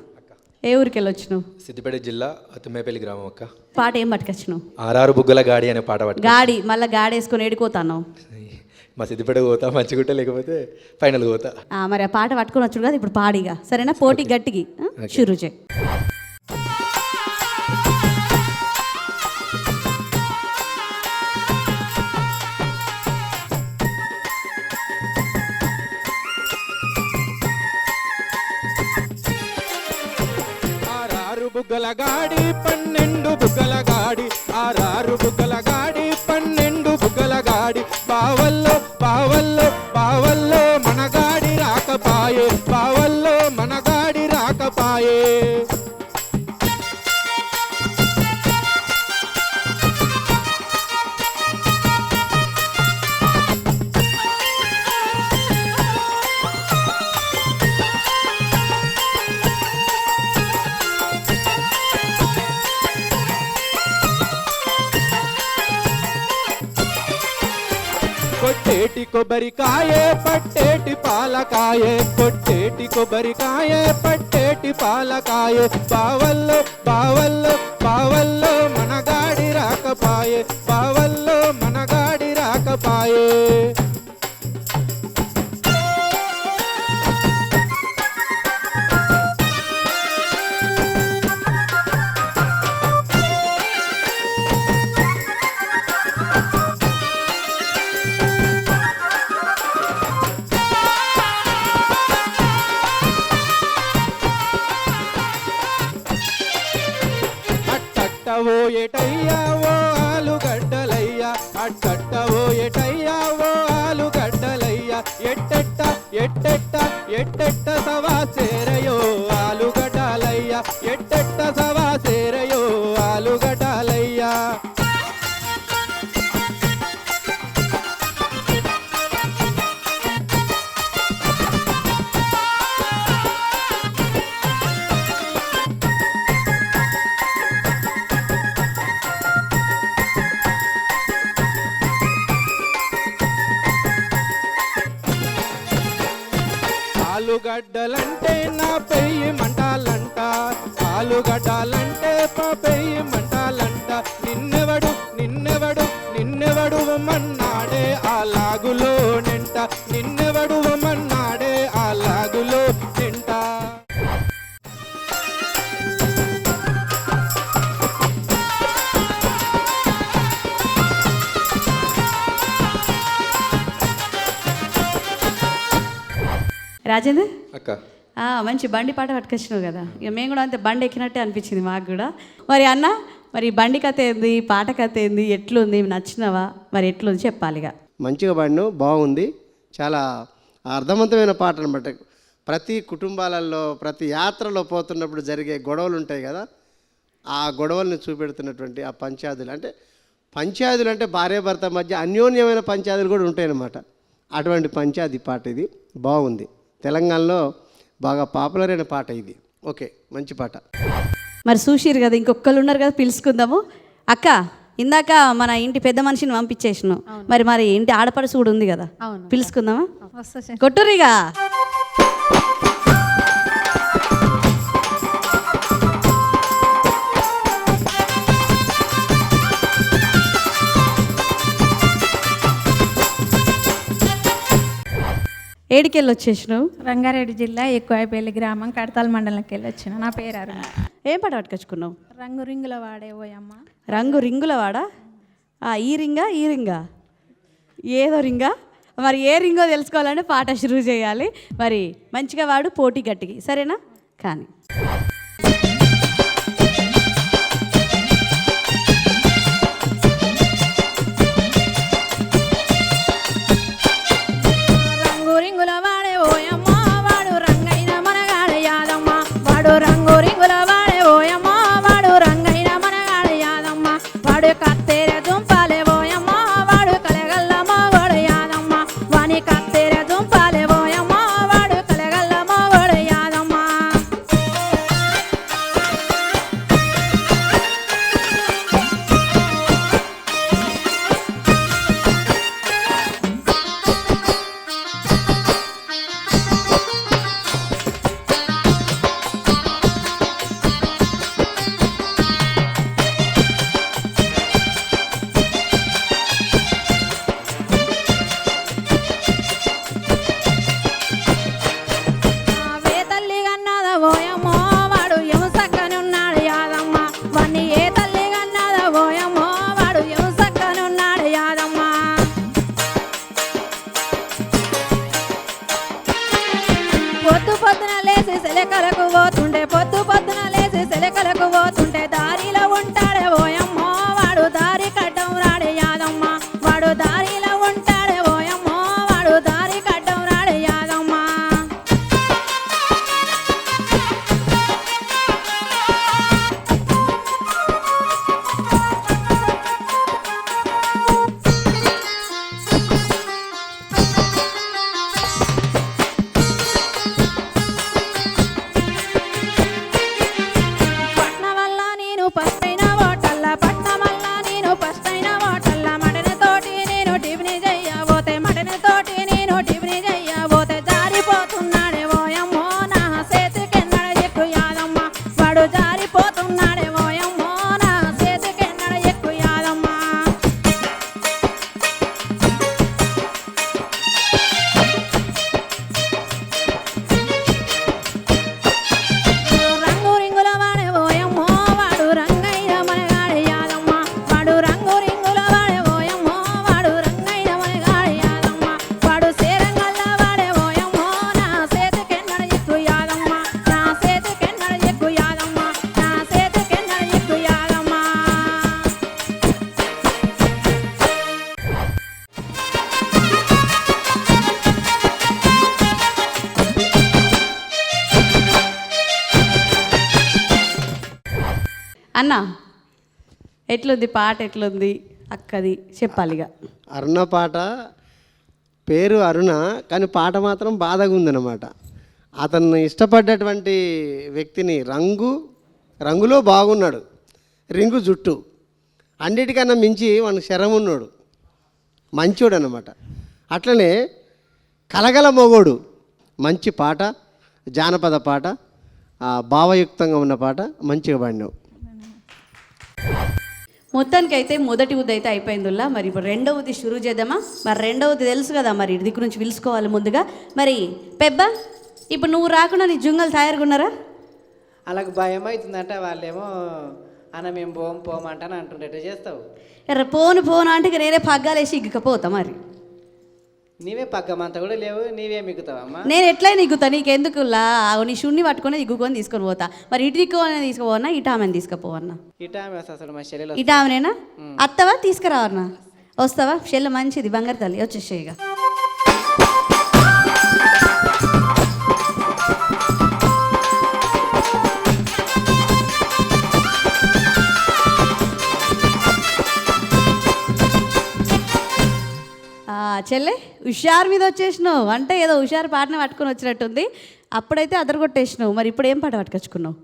[SPEAKER 1] ఏ ఊరికి వెళ్ళొచ్చినావు?
[SPEAKER 9] సిద్దిపేట జిల్లా తుమ్మేపల్లి గ్రామం అక్క.
[SPEAKER 1] పాట ఏం పట్టుకొచ్చినావు?
[SPEAKER 9] ఆరారు బుగ్గల గాడి అనే పాట పట్టు.
[SPEAKER 1] గాడి మళ్ళీ గాడి వేసుకొని ఏడిపోతాను.
[SPEAKER 9] మా సిద్దిపేట పోతా, మంచిగుంట లేకపోతే ఫైనల్ పోతా.
[SPEAKER 1] మరి ఆ పాట పట్టుకొని వచ్చాడు కదా, ఇప్పుడు పాడిగా, సరేనా? పోటీ గట్టికి షురూ చేయి.
[SPEAKER 10] బుగ్గల గాడి 12 బుగ్గల గాడి, 6 బుగ్గల గాడి 12 బుగ్గల గాడి, బావల్లో బావల్లో బావల్లో మనగాడి రాకపాయే, బావల్లో మనగాడి రాకపాయే. కొట్టేటి కొబ్బరికాయే పట్టేటి పాలకాయే, కొట్టేటి కొబ్బరికాయే పట్టేటి పాలకాయే, బావల్లో బావల్లో బావల్లో మనగాడి రాకపాయే, బావల్లో మనగాడి రాకపాయే. అట్టట్టవో ఎటయ్యా ఓ ఆలుగడ్డలయ్యా, అట్టట్టవో ఎటయ్యా ఓ ఆలుగడ్డలయ్యా, ఎట్టెట్ట ఎట్టెట్ట ఎట్టెట్ట సవా సేరయో ఆలుగడ్డలయ్యా, ఎట్టెట్ట సవా సేరయో ఆలుగడ్డలయ్యా. ఆలుగడ్డలంటే నా పెయ్యి మంటాలంట, ఆలుగడ్డలంటే మా పెయ్యి మంటాలంట, నిన్నెవడు నిన్నెవడు నిన్నెవడు మన్నాడే ఆ లాగులో నింట, నిన్నెవడు మన్నాడే ఆ లాగులో నింట.
[SPEAKER 1] రాజేందర్
[SPEAKER 9] అక్క
[SPEAKER 1] మంచి బండి పాట పట్టుకొచ్చినావు కదా, ఇక మేము కూడా అంతే బండి ఎక్కినట్టే అనిపించింది మాకు కూడా. మరి అన్న, మరి బండి కథ ఏంది, పాట కథ ఏంది, ఎట్లుంది, నచ్చినవా, మరి ఎట్లుంది చెప్పాలిగా.
[SPEAKER 2] మంచిగా పాడినావు, బాగుంది. చాలా అర్థవంతమైన పాట అనమాట. ప్రతి కుటుంబాలలో ప్రతి యాత్రలో పోతున్నప్పుడు జరిగే గొడవలు ఉంటాయి కదా, ఆ గొడవలను చూపెడుతున్నటువంటి ఆ పంచాయతీలు. అంటే పంచాయతీలు అంటే భార్యాభర్త మధ్య అన్యోన్యమైన పంచాయతీలు కూడా ఉంటాయన్నమాట. అటువంటి పంచాయతీ పాట ఇది, బాగుంది. తెలంగాణలో బాగా పాపులర్ అయిన పాట ఇది. ఓకే, మంచి పాట.
[SPEAKER 1] మరి చూసిరు కదా, ఇంకొకళ్ళు ఉన్నారు కదా, పిలుచుకుందాము. అక్క, ఇందాక మన ఇంటి పెద్ద మనిషిని పంపించేసినావు, మరి ఇంటి ఆడపడుచు కూడా ఉంది కదా, పిలుచుకుందామా? కొట్టురిగా. ఏడికెళ్ళి వచ్చేసినావు?
[SPEAKER 11] రంగారెడ్డి జిల్లా ఎక్కువైపల్లి గ్రామం కడతాల మండలంకి వెళ్ళి వచ్చిన. నా పేరు అరుణ.
[SPEAKER 1] ఏం పాట పట్టుకొచ్చుకున్నావు?
[SPEAKER 11] రంగు రింగుల వాడే ఓయమ్మ.
[SPEAKER 1] రంగు రింగుల వాడా? ఈ రింగా ఏదో రింగా? మరి ఏ రింగో తెలుసుకోవాలంటే పాట షురూ చేయాలి. మరి మంచిగా వాడు, పోటీ గట్టికి, సరేనా? కానీ
[SPEAKER 11] రంగు రింగుల వాడే ఓయమ్మ, వాడు రంగైన మనగాడ యాదమ్మ. వాడు రంగు రింగుల వాడే ఓయమ్మ, వాడు రంగైన మనగాడ యాదమ్మ. వాడు కత్తెర దుంపాలే ఓయమ్మ, వాడు కలగల్ల మగోడు యాదమ్మ. వాని కత్తెర దుంపాలే ఓయమ్మ, వాడు కలగల్ల మగోడు యాదమ్మ. వే తల్లి గన్నద ఓయమ్మో, వాడు ఎముసక్కని ఉన్నాడు యాదమ్మ. వాణ్ణి ఏ తల్లి గన్నద ఓయమ్మో, వాడు ఎముసక్కని ఉన్నాడు యాదమ్మ. పొద్దు పొద్దున లేచి సెలకలకు పోతుంటే, పొద్దు పొద్దున లేచి సెలకలకు పోతుంటే దారిలో ఉంటాడే ఓయమ్మో, వాడు దారి కడ్డం రాడే యాదమ్మ. వాడు దారిలో ఉంటాడే ఓయమ్మో, వాడు దారి కడ్డం రాడే యాదమ్మ. పట్నం వల్ల నేను పస్తైన ఓటల్ల, పట్నం వల్ల నేను పస్తైన ఓటల్ల. మటన తోటి నేను టిఫిని చెయ్యబోతే, మటన తోటి నేను టిఫిని చెయ్యబోతే జారిపోతున్నాడే ఓయమ్మో, నా చేతికెన్నడ ఎక్కు యాదమ్మ. వాడు జారిపోతున్నాడే ఓయమ్మో, నా చేతికెన్నడ ఎక్కు యాదమ్మ. రంగు రింగుల వాడే ఓయమ్మో, వాడు రంగైన మనగాడే యాదమ్మ. వాడు రంగు రింగుల వాడే ఓయమ్మో, వాడు రంగైన మనగాడే యాదమ్మ. వాడు సేరంగల్ల వాడే ఓయమ్మో, నా చేతికెన్నడ ఎక్కు యాదమ్మ. నా చేతికెన్నడ ఎక్కు యాదమ్మ. నా చేతికెన్నడ ఎక్కు యాదమ్మ.
[SPEAKER 1] అన్న, ఎట్లుంది పాట, ఎట్లుంది అక్కది చెప్పాలిగా.
[SPEAKER 2] అరుణ పాట పేరు అరుణ, కానీ పాట మాత్రం బాధగా ఉందన్నమాట. అతను ఇష్టపడ్డటువంటి వ్యక్తిని రంగులో బాగున్నాడు, రింగు జుట్టు, అన్నిటికన్నా మించి వానికి శరం ఉన్నాడు, మంచోడు అన్నమాట. అట్లనే కలగల మొగోడు, మంచి పాట, జానపద పాట, భావయుక్తంగా ఉన్న పాట, మంచిగా పాడినావు.
[SPEAKER 1] మొత్తానికి అయితే మొదటి ఉద్ది అయితే అయిపోయిందిలా. మరి ఇప్పుడు రెండవది షురూ చేద్దామా? మరి రెండవది తెలుసు కదా, మరి ఇటు దిక్కు నుంచి పిలుచుకోవాలి ముందుగా. మరి పెబ్బ, ఇప్పుడు నువ్వు రాకుండా నీ జుంగలు తయారుగా ఉన్నారా?
[SPEAKER 3] వాళ్ళకి భయం అవుతుందంట, వాళ్ళేమో అన్న మేము పోమంటాను అంటుండే. చేస్తావు
[SPEAKER 1] ఎర్ర పోను అంటే ఇక నేనే పగ్గాలేసి ఇగ్గకపోతా. మరి
[SPEAKER 3] నీవే పగ్గమంతా కూడా లేవు, నీవే మిగుతావమ్మా.
[SPEAKER 1] నేను ఎట్లా నీకుతా, నీకెందుకులా నీ షున్ని పట్టుకొని ఇగ్గుకొని తీసుకొని పోతా. మరి ఇటు దిక్కుని తీసుకుపోవన్నా, ఇటు ఆమెను తీసుకుపోవన్నా?
[SPEAKER 3] ఇటా అసలు మా చెల్లెలు
[SPEAKER 1] ఇటు ఆమెనేనా? అత్తవా తీసుకురావన్నా? వస్తావా? చెల్లె మంచిది, బంగారు తల్లి, వచ్చేసే ఇక. చెల్లె హుషారు మీద వచ్చేసినావు అంటే ఏదో హుషారు పాటను పట్టుకొని వచ్చినట్టుంది. అప్పుడైతే అదరగొట్టేసినావు, మరి ఇప్పుడు ఏం పాట పట్టుకొచ్చుకున్నావు?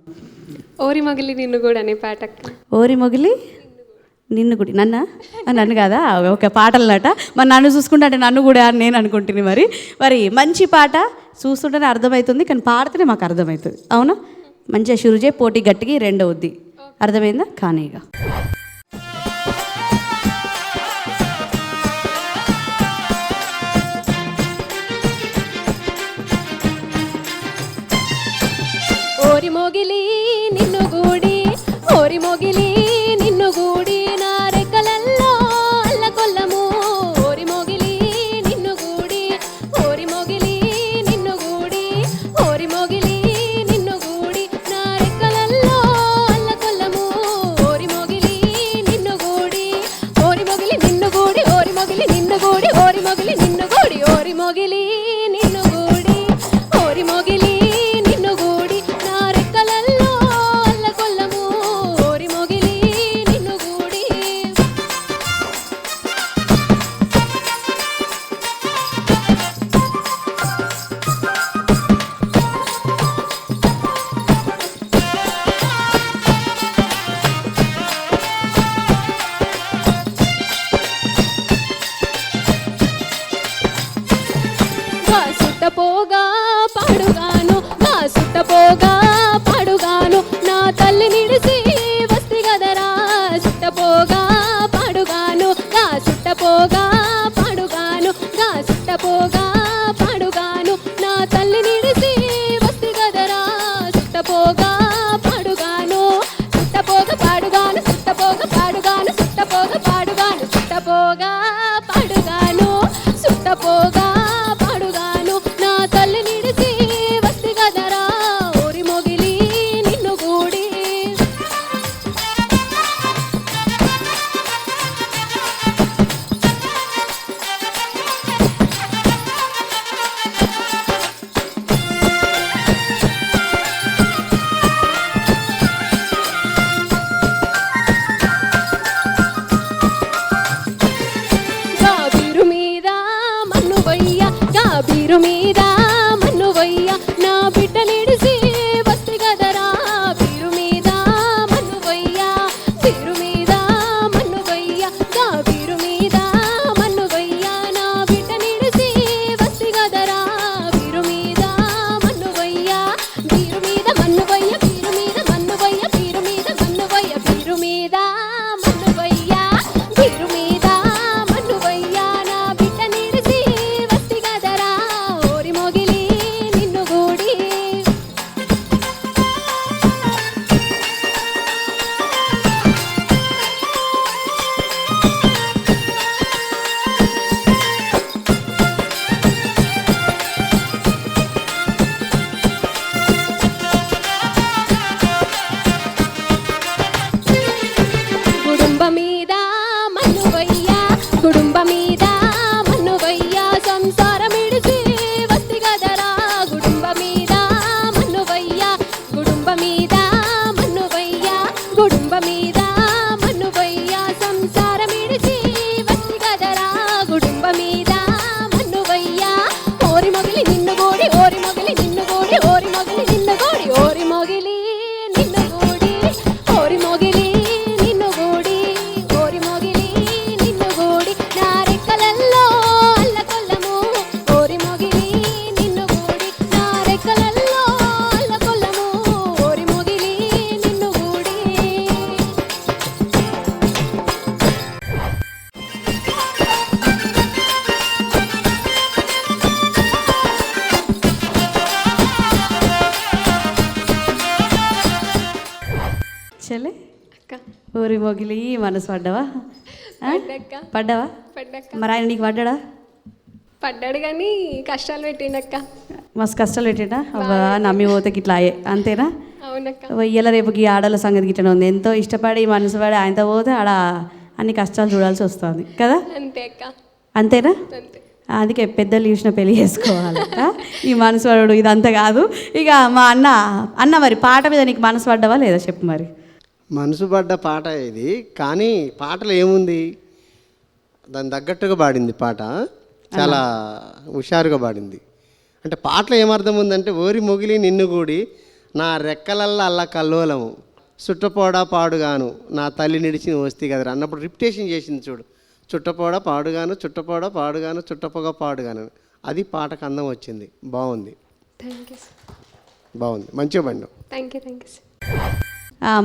[SPEAKER 6] ఓరి మొగిలి నిన్ను కూడా అనే పాట అక్క.
[SPEAKER 1] ఓరి మొగిలి నిన్ను గుడి నన్ను కాదా? ఒక పాటలట. మరి నన్ను చూసుకుంటే అంటే నన్ను కూడా అని నేను అనుకుంటుంది. మరి మంచి పాట చూస్తుంటేనే అర్థమవుతుంది, కానీ పాడితేనే మాకు అర్థమవుతుంది. అవునా? మంచిగా షురుజే, పోటీ గట్టికి రెండవద్ది. అర్థమైందా? కానీ ఇక
[SPEAKER 6] ఓరి మొగిలి నిన్ను గూడి, ఓరి మొగిలి నిన్ను గూడి, నా రెక్కలల్లో అల్లకొల్లము. ఓరి మొగిలి నిన్ను గూడి, ఓరి మొగిలి నిన్ను గూడి, ఓరి మొగిలి నిన్ను గూడి, నా రెక్కలల్లో అల్లకొల్లము. ఓరి మొగిలి నిన్ను గూడి, ఓరి మొగిలి నిన్ను గూడి, ఓరి మొగిలి నిన్ను గూడి, ఓరి మొగిలి నిన్ను గూడి, ఓరి మొగిలి నిన్ను గూడి, ఓరి మొగిలి నిన్ను గూడి, నా రెక్కలల్లో అల్లకొల్లము. ఓరి మొగిలి నిన్ను గూడి. గా సుట్టపోగా పాడుగాను, గా సుట్టపోగా పాడుగాను, నా తల్లి నిడిసి వస్తి గదరా. సుట్టపోగా పాడుగాను, గా సుట్టపోగా పాడుగాను, గా సుట్టపోగా పాడుగాను, నా తల్లి నిడిసి వస్తి గదరా. సుట్టపోగా పాడుగాను, సుట్టపోగా పాడుగాను, సుట్టపోగా పాడుగాను, సుట్టపోగా పాడుగాను, సుట్టపోగా పాడుగాను, సుట్టపోగా పాడుగాను, నా తల్లి నిడిసి వస్తి గదరా. ఓరి మొగిలి నిన్ను గూడి. గాబీరు మీద మన్ను వయ్య, గాబీరు మీద మన్ను వయ్య, నా బిడ్డ నిడిసి వస్తి గదరా. బీరు మీద మన్ను వయ్య, బీరు మీద మన్ను వయ్య, గాబీరు మీద మన్ను వయ్య, నా బిడ్డ నిడిసి వస్తి గదరా. బీరు మీద మన్ను వయ్య, బీరు మీద మన్ను వయ్య, బీరు మీద మన్ను వయ్య, బీరు మీద మన్ను వయ్య, బీరు మీద మన్ను వయ్య, బీరు మీద మన్ను వయ్య, నా బిడ్డ నిడిసి వస్తి గదరా. ఓరి మొగిలి నిన్ను గూడి. గుడుంబ మీద మన్ను వయ్య, గుడుంబ మీద మన్ను వయ్య, సంసారం ఇడిసి వస్తి గదరా. గుడుంబ మీద మన్ను వయ్య, గుడుంబ మీద మన్ను వయ్య, గుడుంబ మీద మన్ను వయ్య, సంసారం ఇడిసి వస్తి గదరా. గుడుంబ మీద మన్ను వయ్య. ఓరి మొగిలి నిన్ను గూడి, ఓరి మొగిలి నిన్ను గూడి, ఓరి మొగిలి నిన్ను గూడి, ఓరి మొగిలి నిన్ను గూడి, ఓరి మొగిలి నిన్ను గూడి, ఓరి మొగిలి నిన్ను గూడి, నా రెక్కలల్లో అల్లకొల్లము. ఓరి మొగిలి నిన్ను గూడి, నా రెక్కలల్లో అల్లకొల్లము. ఓరి మొగిలి నిన్ను గూడి.
[SPEAKER 1] చెల్లె
[SPEAKER 6] అక్క
[SPEAKER 1] ఊరి మొగిలి మనసు పడ్డావా?
[SPEAKER 6] పడ్డక్క.
[SPEAKER 1] పడ్డావా?
[SPEAKER 6] పడ్డక్క.
[SPEAKER 1] మరి ఆయన నీకు పడ్డా?
[SPEAKER 6] పడ్డాడు కానీ కష్టాలు పెట్టిండక్క.
[SPEAKER 1] మస్తు కష్టాలు పెట్టినా అవ్వా నమ్మి పోతే ఇట్లా అంతేనా?
[SPEAKER 6] అవునక్క.
[SPEAKER 1] ఇయ్యాల రేపుకి ఆడల సంగతి గిట్లనే ఉంది. ఎంతో ఇష్టపడి మనసు పడి ఆయనతో పోతే ఆడ అన్ని కష్టాలు చూడాల్సి వస్తుంది కదా?
[SPEAKER 6] అంతే అక్క.
[SPEAKER 1] అంతేనా?
[SPEAKER 6] అంతే.
[SPEAKER 1] అందుకే పెద్దలు చూసిన పెళ్లి చేసుకోవాలట. ఈ మనసు పడు ఇదంతా కాదు. ఇక మా అన్న మరి పాట మీద నీకు మనసు పడ్డవా లేదా చెప్పు మరి.
[SPEAKER 2] మనసు పడ్డ పాట ఇది, కానీ పాటలో ఏముంది, దాని తగ్గట్టుగా పాడింది పాట, చాలా హుషారుగా పాడింది. అంటే పాటలో ఏమర్థం ఉందంటే, ఓరి మొగిలి నిన్ను కూడి నా రెక్కలల్లా అల్ల కల్లోలము చుట్టపోడా పాడుగాను నా తల్లి నిడిచిన వస్తీ కదరా అన్నప్పుడు రిపిటేషన్ చేసింది చూడు. చుట్టపోడా పాడుగాను చుట్టపోడా పాడుగాను చుట్టపోగా పాడుగాను, అది పాటకు అందం వచ్చింది. బాగుంది,
[SPEAKER 6] థ్యాంక్ యూ సార్.
[SPEAKER 2] బాగుంది, మంచిగా పండు.
[SPEAKER 6] Thank you sir.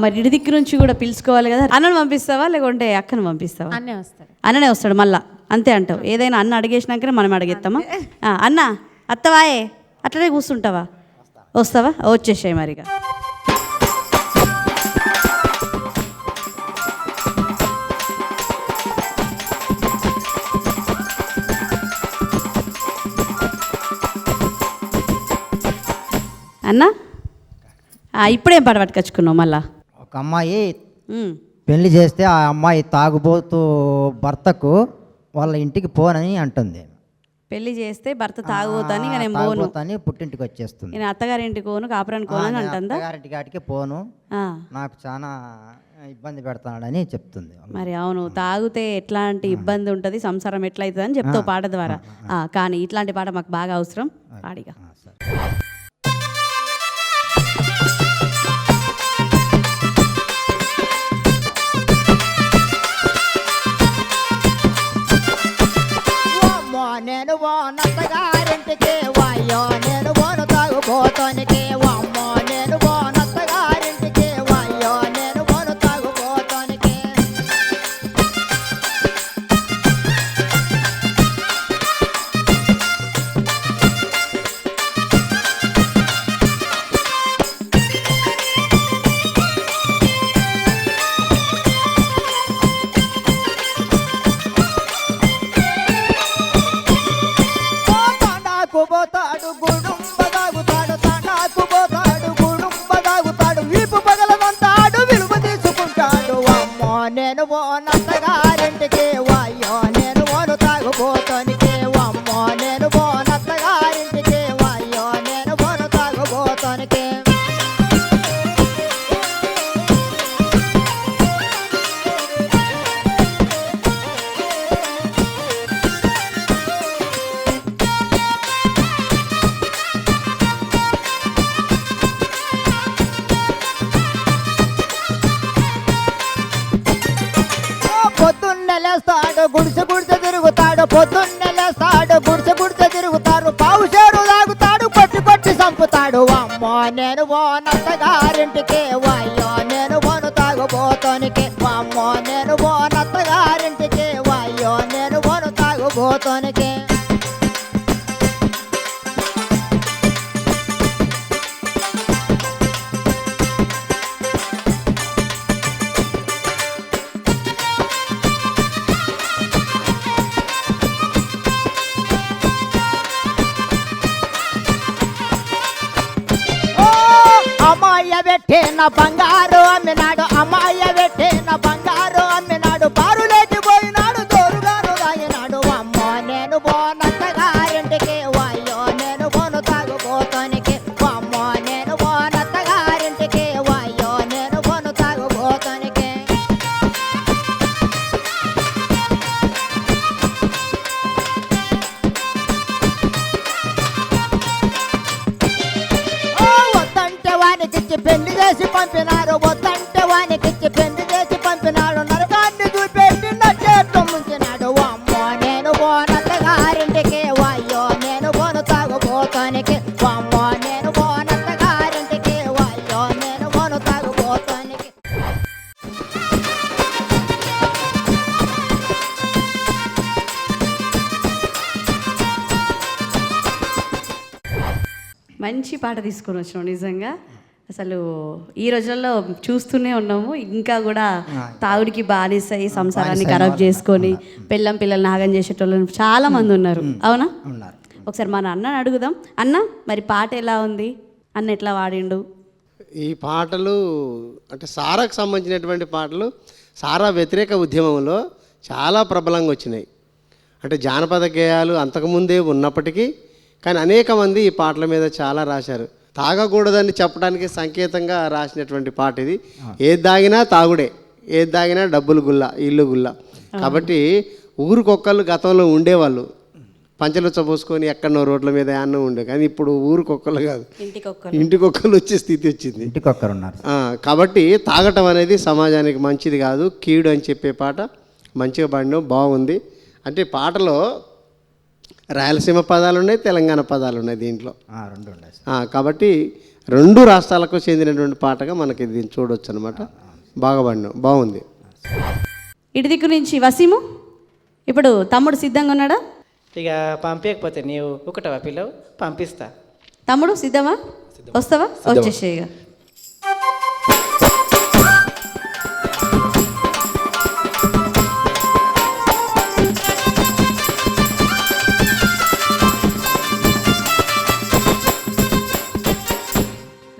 [SPEAKER 1] మరి ఇడి దిక్కు నుంచి కూడా పిలుచుకోవాలి కదా. అన్నను పంపిస్తావా లేకుంటే అక్కను పంపిస్తావా?
[SPEAKER 4] అన్నే వస్తాడు.
[SPEAKER 1] అన్ననే వస్తాడు మళ్ళా, అంతే అంటావు? ఏదైనా అన్న అడిగేసినాకనే మనం అడిగేస్తామా? అన్న అత్తవాయే అట్లనే కూర్చుంటావా? వస్తావా? వచ్చేసాయి మరిగా. అన్న ఇప్పుడేం పాట పట్టుకొచ్చుకున్నావు మళ్ళా?
[SPEAKER 7] ఒక అమ్మాయి పెళ్లి చేస్తే ఆ అమ్మాయి తాగుబోతూ భర్తకు వాళ్ళ ఇంటికి పోనని అంటుంది.
[SPEAKER 1] పెళ్లి చేస్తే భర్త తాగుపోతాని నేను పోను,
[SPEAKER 7] తాగుబోతని పుట్టింటికి వచ్చేస్తుంది.
[SPEAKER 1] నేను అత్తగారింటికి పోను, కాపురానికి పోను అని అంటుందా?
[SPEAKER 7] అత్తగారింటి కాటికి పోను, నాకు చాలా ఇబ్బంది పెడతాడని చెప్తుంది.
[SPEAKER 1] మరి అవును, తాగితే ఎట్లాంటి ఇబ్బంది ఉంటుంది, సంసారం ఎట్లా అవుతుంది అని చెప్తావు పాట ద్వారా. కానీ ఇట్లాంటి పాట మాకు బాగా అవసరం, పాడిగా.
[SPEAKER 8] నేను నత్తగారింటికి వాయో నేను పోను తాగుబోతానికి, అమ్మో నేను నత్తగారింటికి వాయో నేను పోను తాగుబోతానికి. పోతాడు గుడుంబ తాగుతాడు, తండాకు పోతాడు గుడుంబ తాగుతాడు, వీపు పగలమంతాడు విలువ తీసుకుంటాడు. అమ్మో నేను నత్తగారింటికి వాయో నేను పోను తాగుబోతానికి, అమ్మో నేను నత్తగారింటికి వాయో నేను పోను తాగుబోతానికి. పొద్దున్నే లేస్తాడు గుడిసె గుడిసె తిరుగుతాడు, పొద్దున్నే లేస్తాడు గుడిసె గుడిసె తిరుగుతాడు, పావు చేరు తాగుతాడు, కొట్టి కొట్టి చంపుతాడు. అమ్మో నేను నత్తగారింటికి వాయో నేను పోను తాగుబోతానికి, అమ్మో నేను నత్తగారింటికి వాయో నేను పోను తాగుబోతానికి. అమ్మాయ పెట్టే నా బంగారు అమ్మినాడు, అమ్మాయ పెట్టే నా బంగారు అమ్మినాడు, బారులేకి పోయినాడు దోరుగాను తాగినాడు. అమ్మో నేను నత్తగారింటికి వాయో నేను పోను తాగుబోతానికి, అమ్మో నేను నత్తగారింటికి వాయో నేను పోను తాగుబోతానికి. వద్దంటే వానికిచ్చి పెళ్లి చేసి పంపినారు, వద్దంటే వానికిచ్చి పెళ్లి చేసి పంపినాడు, నరకాన్ని చూపెట్టి నట్టేట్టు ముంచినాడు. అమ్మో నేను నత్తగారింటికి వాయో నేను పోను తాగుబోతానికి, అమ్మో నేను నత్తగారింటికి వాయో నేను పోను తాగుబోతానికి.
[SPEAKER 1] మంచి పాట తీసుకొని వచ్చినావు నిజంగా. అసలు ఈ రోజుల్లో చూస్తూనే ఉన్నాము, ఇంకా కూడా తాగుడికి బానిస ఈ సంసారాన్ని ఖరాబ్ చేసుకొని పిల్లల్ని నాగం చేసేటోళ్ళు చాలా మంది ఉన్నారు. అవునా?
[SPEAKER 7] ఉన్నారు.
[SPEAKER 1] ఒకసారి మన అన్నని అడుగుదాం. అన్న, మరి పాట ఎలా ఉంది? అన్న ఎట్లా వాడిండు?
[SPEAKER 2] ఈ పాటలు అంటే సారాకు సంబంధించినటువంటి పాటలు సారా వ్యతిరేక ఉద్యమంలో చాలా ప్రబలంగా వచ్చినాయి. అంటే జానపద గేయాలు అంతకుముందే ఉన్నప్పటికీ కానీ అనేక మంది ఈ పాటల మీద చాలా రాశారు. తాగకూడదని చెప్పడానికి సంకేతంగా రాసినటువంటి పాట ఇది. ఏది తాగినా తాగుడే, ఏది తాగినా డబ్బులు గుల్ల, ఇల్లు గుల్ల. కాబట్టి ఊరికొక్కళ్ళు గతంలో ఉండేవాళ్ళు, పంచలుచ్చ పోసుకొని ఎక్కడనో రోడ్ల మీద యాన్నో ఉండే. కానీ ఇప్పుడు ఊరికొక్కళ్ళు కాదు, ఇంటికొక్కళ్ళు వచ్చే స్థితి వచ్చింది.
[SPEAKER 7] ఇంటికొక్కరు ఉన్నారు.
[SPEAKER 2] కాబట్టి తాగటం అనేది సమాజానికి మంచిది కాదు, కీడు అని చెప్పే పాట మంచిగా పాడినాం, బాగుంది. అంటే పాటలో రాయలసీమ పదాలు ఉన్నాయి, తెలంగాణ పదాలు ఉన్నాయి దీంట్లో.
[SPEAKER 7] రెండు ఉన్నాయి.
[SPEAKER 2] కాబట్టి రెండు రాష్ట్రాలకు చెందినటువంటి పాటగా మనకి దీన్ని చూడవచ్చు అనమాట. బాగా పాడినాం, బాగుంది.
[SPEAKER 1] ఇటు దిక్కు నుంచి వసీము, ఇప్పుడు తమ్ముడు సిద్ధంగా ఉన్నాడా?
[SPEAKER 3] ఇక పంపించకపోతే నీవు ఒకటవా పిల్లవు, పంపిస్తా.
[SPEAKER 1] తమ్ముడు సిద్ధమా? వస్తావా? వచ్చేసే ఇక.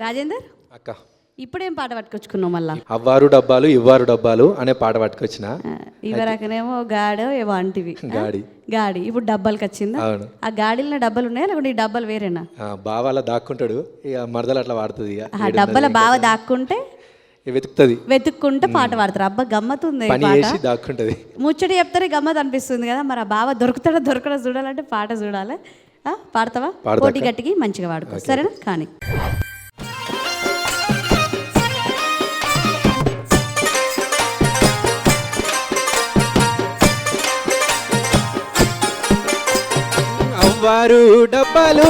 [SPEAKER 1] రాజేందర్
[SPEAKER 9] అక్క,
[SPEAKER 1] ఇప్పుడేం పాట పట్టుకొచ్చుకున్నావు మళ్ళా?
[SPEAKER 9] అవ్వారు డబ్బాలు ఇవ్వారు డబ్బాలు అనే పాట పట్టుకొచ్చిన.
[SPEAKER 1] ఇవరకనేమో గాడో ఏవో అంటివి, గాడి. ఇప్పుడు డబ్బాలకి వచ్చిందా?
[SPEAKER 9] అవును.
[SPEAKER 1] ఆ గాడిలో డబ్బాలు ఉన్నాయా లేకుంటే ఈ డబ్బాలు వేరేనా?
[SPEAKER 9] బావ అలా దాక్కుంటాడు, ఇక మరదలు అట్లా వాడుతుంది. ఇక
[SPEAKER 1] ఆ డబ్బాల బావ దాక్కుంటే వెతుక్కుంటే పాట పాడతారు. అబ్బా గమ్మతుంది
[SPEAKER 9] దాక్కుంటది.
[SPEAKER 1] ముచ్చట చెప్తారే గమ్మత్ అనిపిస్తుంది కదా. మరి ఆ బావ దొరకడా చూడాలంటే పాట చూడాలి. పాడతావా? పోటీ గట్టికి మంచిగా వాడుకో, సరేనా? కానీ
[SPEAKER 10] అవ్వారు డబ్బాలు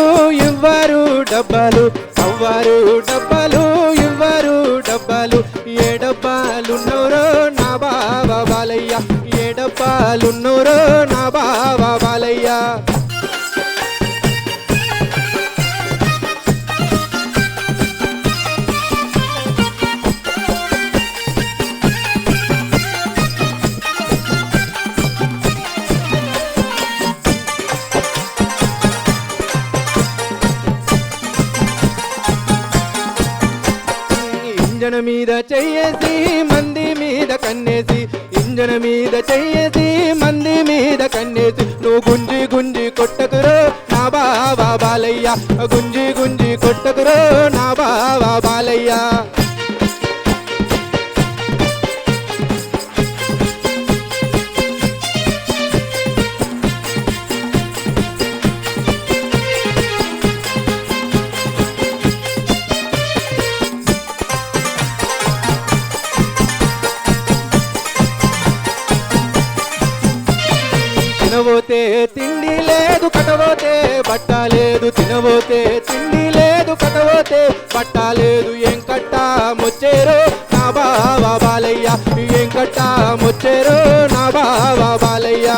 [SPEAKER 10] ఇవ్వారు డబ్బాలు, అవ్వారు డబ్బాలు ఇవ్వారు డబ్బాలు. ఏ డబ్బాలున్నోరో నా బావ బాలయ్య, ఏ డబ్బాలున్నోరో నా బావ బాలయ్య. ఇంజన మీద చెయ్యేసి మంది మీద కన్నేసి, ఇంజన మీద చెయ్యేసి మంది మీద కన్నేసి. నువ్వు గుంజి గుంజి కొట్టకురో నా బావ బాలయ్య, గుంజి గుంజి కొట్టకురో నా బావ బాలయ్య. తినబోతే తిండి లేదు, కట్టబోతే బట్ట లేదు. తినబోతే తిండి లేదు, కట్టబోతే బట్ట లేదు. ఏం కట్టా మొచ్చేరో నా బావ బాలయ్య, ఏం కట్టా మొచ్చేరో నా బావ బాలయ్య.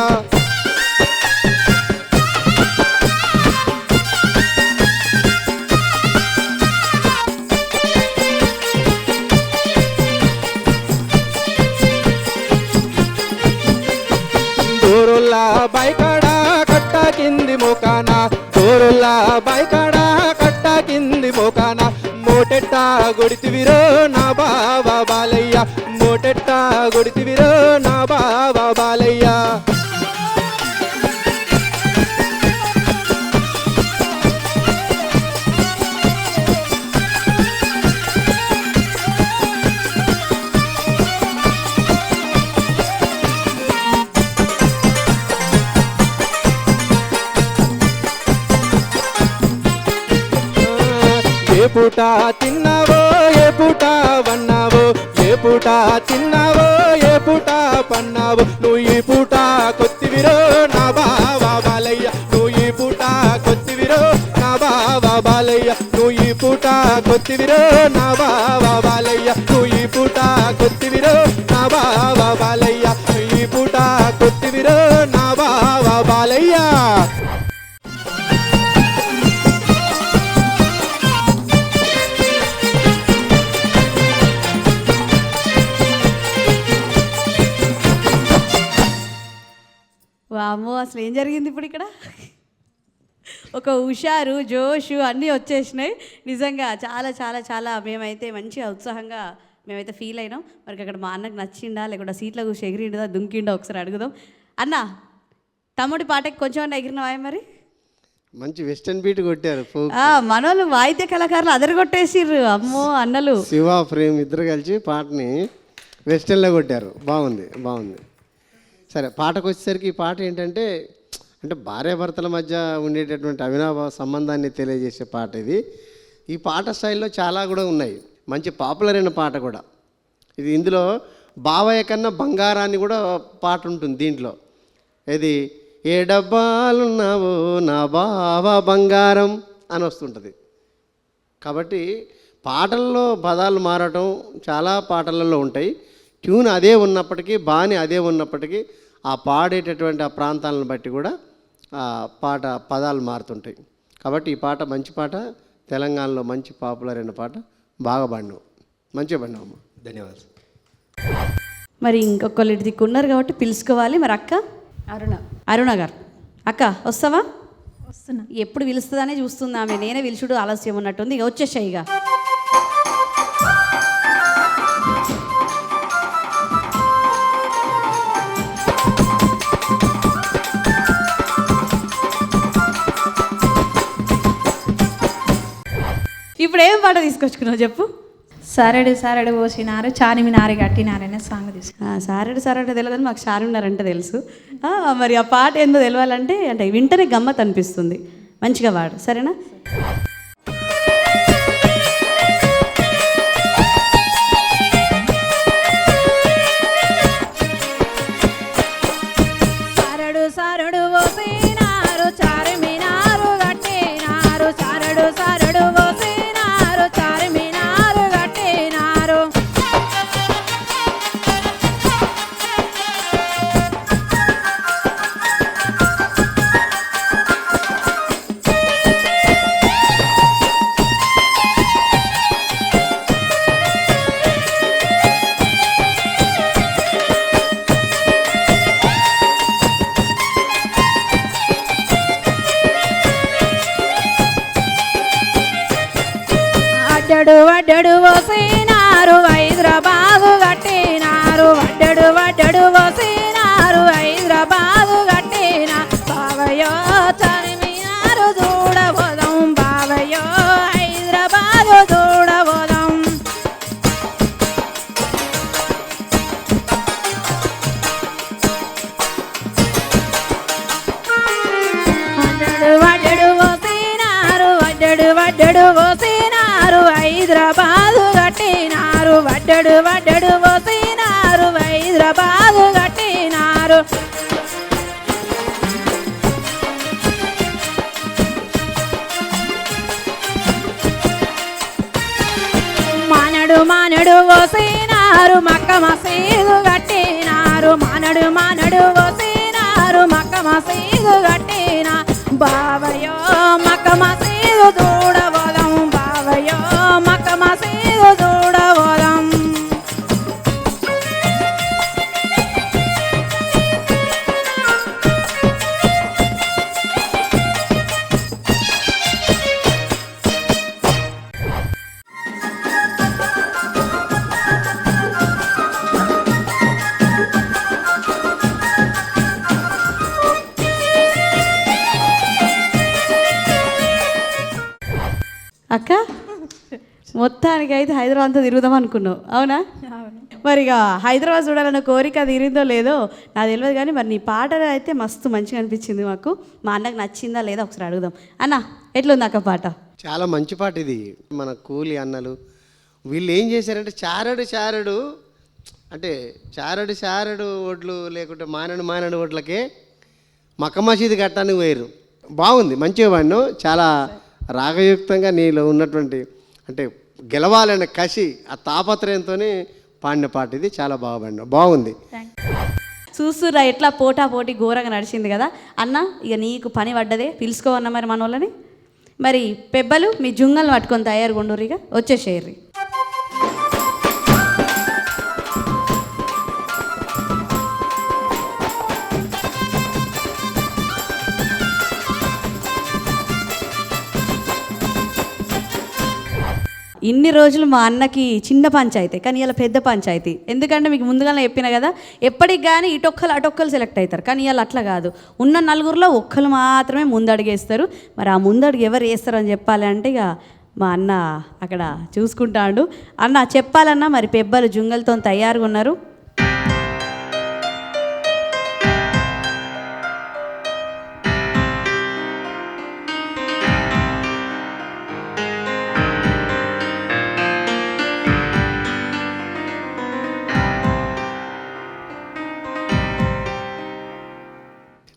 [SPEAKER 10] దూరుల్లా బైకాడా కట్ట కింది మోకాన, దూరుల్లా బైకాడా కట్ట కింది మోకాన. మోటెట్ట గొడితివిరో నా బావ బాలయ్య, మోటెట్ట గొడితివిరో నా బావ బాలయ్య. ఏ పూట తిన్నావో ఏ పూట వన్నావో, ఏ పూట తిన్నావో ఏ పూట పన్నావో. నువ్వు ఈ పూట కొత్తివిరో నా బావ బాలయ్య, నువ్వు ఈ పూట కొత్తివిరో నా బావ బాలయ్య. నువ్వు ఈ పూట కొత్తివిరో నా బావ బాలయ్య, నువ్వు ఈ పూట కొత్తివిరో నా బావ బాలయ్య, ఈ పూట కొత్తివిరో నా బావ బాలయ్య.
[SPEAKER 1] అసలు ఏం జరిగింది ఇప్పుడు ఇక్కడ? ఒక హుషారు, జోషు అన్నీ వచ్చేసినాయి. నిజంగా చాలా చాలా చాలా మేమైతే మంచిగా ఉత్సాహంగా మేమైతే ఫీల్ అయినాం. మరి అక్కడ మా అన్నకు నచ్చిందా లేకుండా సీట్లో కూర్చో ఎగిరిండా దుంకిండా ఒకసారి అడుగుదాం. అన్న, తమ్ముడి పాటకి కొంచెం అన్న ఎగిరినవా మరి?
[SPEAKER 2] మంచి వెస్టర్న్ బీట్ కొట్టారు.
[SPEAKER 1] మనోళ్ళు వాయిద్య కళాకారులు అదరగొట్టేసిర్రు. అమ్మో అన్నలు
[SPEAKER 2] శివ ప్రేమ్ ఇద్దరు కలిసి పాటని వెస్టర్న్లో కొట్టారు. బాగుంది బాగుంది. సరే, పాటకు వచ్చేసరికి ఈ పాట ఏంటంటే అంటే భార్యాభర్తల మధ్య ఉండేటటువంటి అవినాభావ సంబంధాన్ని తెలియజేసే పాట ఇది. ఈ పాట స్టైల్లో చాలా కూడా ఉన్నాయి. మంచి పాపులర్ అయిన పాట కూడా ఇది. ఇందులో బావయ్య కన్నా బంగారాన్ని కూడా పాట ఉంటుంది దీంట్లో. ఇది ఏ డబ్బాలున్నావో నా బావ బంగారం అని వస్తుంటుంది. కాబట్టి పాటల్లో పదాలు మారటం చాలా పాటలలో ఉంటాయి. ట్యూన్ అదే ఉన్నప్పటికీ, బాణి అదే ఉన్నప్పటికీ ఆ పాడేటటువంటి ఆ ప్రాంతాలను బట్టి కూడా ఆ పాట పదాలు మారుతుంటాయి. కాబట్టి ఈ పాట మంచి పాట, తెలంగాణలో మంచి పాపులర్ అయిన పాట. బాగా పాడినావు, మంచిగా పాడినావు అమ్మ.
[SPEAKER 9] ధన్యవాదాలు.
[SPEAKER 1] మరి ఇంకొకళ్ళు ఇటు దిక్కున్నారు కాబట్టి పిలుచుకోవాలి. మరి అక్క అరుణ గారు, అక్క వస్తావా?
[SPEAKER 11] వస్తున్నా.
[SPEAKER 1] ఎప్పుడు పిలుస్తుందనే చూస్తుంది ఆమె. నేనే పిలుచుడు ఆలస్యం ఉన్నట్టుంది. ఇక వచ్చేసాయి. ఇక ఇప్పుడు ఏం పాట తీసుకొచ్చుకున్నావు చెప్పు.
[SPEAKER 11] సరడు సరడు పోసినారు చారిమినారి కట్టినారనే సాంగ్ తీసుకున్నా.
[SPEAKER 1] సారెడు సారెడు తెలియదని మాకు చారున్నారంటే తెలుసు. మరి ఆ పాట ఏందో తెలవాలంటే అంటే వింటనే గమ్మత్ అనిపిస్తుంది. మంచిగా వాడు, సరేనా?
[SPEAKER 11] సరడు సరడు పోసినారు చారిమినారు కట్టినారు. సరడు సరడు పోసినారు చారిమినారు కట్టినారు. వడ్డడు వడ్డడు పోసినారు హైదరాబాదు కట్టినారు. వడ్డడు వడ్డడు పోసినారు హైదరాబాదు కట్టిన. బావయ్యో చారిమినారు చూడబోదాం, బావయ్యో హైదరాబాదు చూడబోదాం. వడ్డడు వడ్డడు పోసినారు, వడ్డడు వడ్డడు పోసినారు హైదరాబాదు కట్టినారు. వడ్డడు వడ్డడు పోసినారు హైదరాబాదు కట్టినారు. మానడు మానడు పోసినారు మక్క మసీదు కట్టినారు. మానడు మానడు పోసినారు మక్క మసీదు కట్టిన. బావయ్యో మక్క మసీదు చూడబోదాం, బావయ్యో మక్క మసీదు చూడబోదాం.
[SPEAKER 1] అక్క, మొత్తానికి అయితే హైదరాబాద్ అంతా తిరుగుదాం అనుకున్నావు, అవునా? మరి ఇక హైదరాబాద్ చూడాలన్న కోరిక తీరిందో లేదో నాకు తెలియదు, కానీ మరి నీ పాట అయితే మస్తు మంచిగా అనిపించింది మాకు. మా అన్నకు నచ్చిందా లేదా ఒకసారి అడుగుదాం. అన్న, ఎట్లుంది అక్క పాట?
[SPEAKER 2] చాలా మంచి పాట ఇది. మన కూలి అన్నలు వీళ్ళు ఏం చేశారంటే చారడు చారడు అంటే చారడు చారడు ఒడ్లు లేకుంటే మానడు మానడు ఒడ్లకే మక్క మసీదు కట్టానికి పోయారు. బాగుంది, మంచిగా పాడినావు. చాలా రాగయుక్తంగా నీలో ఉన్నటువంటి అంటే గెలవాలనే కసి, ఆ తాపత్రయంతో పాడిన పాట ఇది. చాలా బాగా పాడినావు, బాగుంది.
[SPEAKER 1] చూస్తురా ఎట్లా పోటా పోటీ ఘోరంగా నడిచింది కదా అన్న. ఇక నీకు పని పడ్డదే, పిలుచుకోవన్న మరి మన వాళ్ళని. మరి పెబ్బలు మీ జుంగల్ని పట్టుకొని తయారు కొండూరు, ఇక వచ్చేసేయర్రి. ఇన్ని రోజులు మా అన్నకి చిన్న పంచాయతీ, కానీ ఇలా పెద్ద పంచాయతీ. ఎందుకంటే మీకు ముందుగానే చెప్పిన కదా, ఎప్పటికి కానీ ఇటొక్కలు అటొక్కలు సెలెక్ట్ అవుతారు. కానీ ఇలా అట్లా కాదు, ఉన్న నలుగురిలో ఒక్కరు మాత్రమే ముందడుగేస్తారు. మరి ఆ ముందడుగు ఎవరు వేస్తారు అని చెప్పాలి అంటే ఇక మా అన్న అక్కడ చూసుకుంటాడు. అన్న చెప్పాలన్నా మరి పెబ్బలు జుంగలతో తయారుగా ఉన్నారు.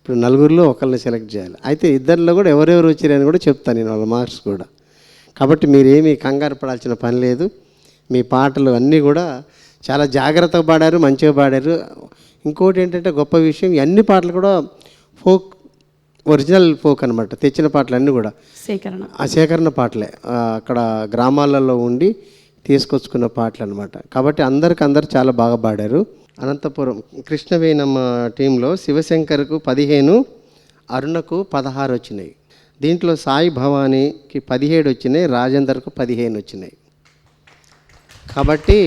[SPEAKER 2] ఇప్పుడు నలుగురిలో ఒకరిని సెలెక్ట్ చేయాలి. అయితే ఇద్దరిలో కూడా ఎవరెవరు వచ్చారని కూడా చెప్తాను నేను, వాళ్ళ మార్క్స్ కూడా. కాబట్టి మీరేమీ కంగారు పడాల్సిన పని లేదు. మీ పాటలు అన్నీ కూడా చాలా జాగ్రత్తగా పాడారు, మంచిగా పాడారు. ఇంకోటి ఏంటంటే గొప్ప విషయం, అన్ని పాటలు కూడా ఫోక్, ఒరిజినల్ ఫోక్ అనమాట. తెచ్చిన పాటలు అన్నీ కూడా సేకరణ పాటలే, అక్కడ గ్రామాలలో ఉండి తీసుకొచ్చుకున్న పాటలు అనమాట. కాబట్టి అందరు చాలా బాగా పాడారు. అనంతపురం కృష్ణవేణమ్మ టీంలో శివశంకర్కు 15, అరుణకు 16 వచ్చినాయి. దీంట్లో సాయి భవానీకి 17 వచ్చినాయి, రాజేందర్కు 15 వచ్చినాయి. కాబట్టి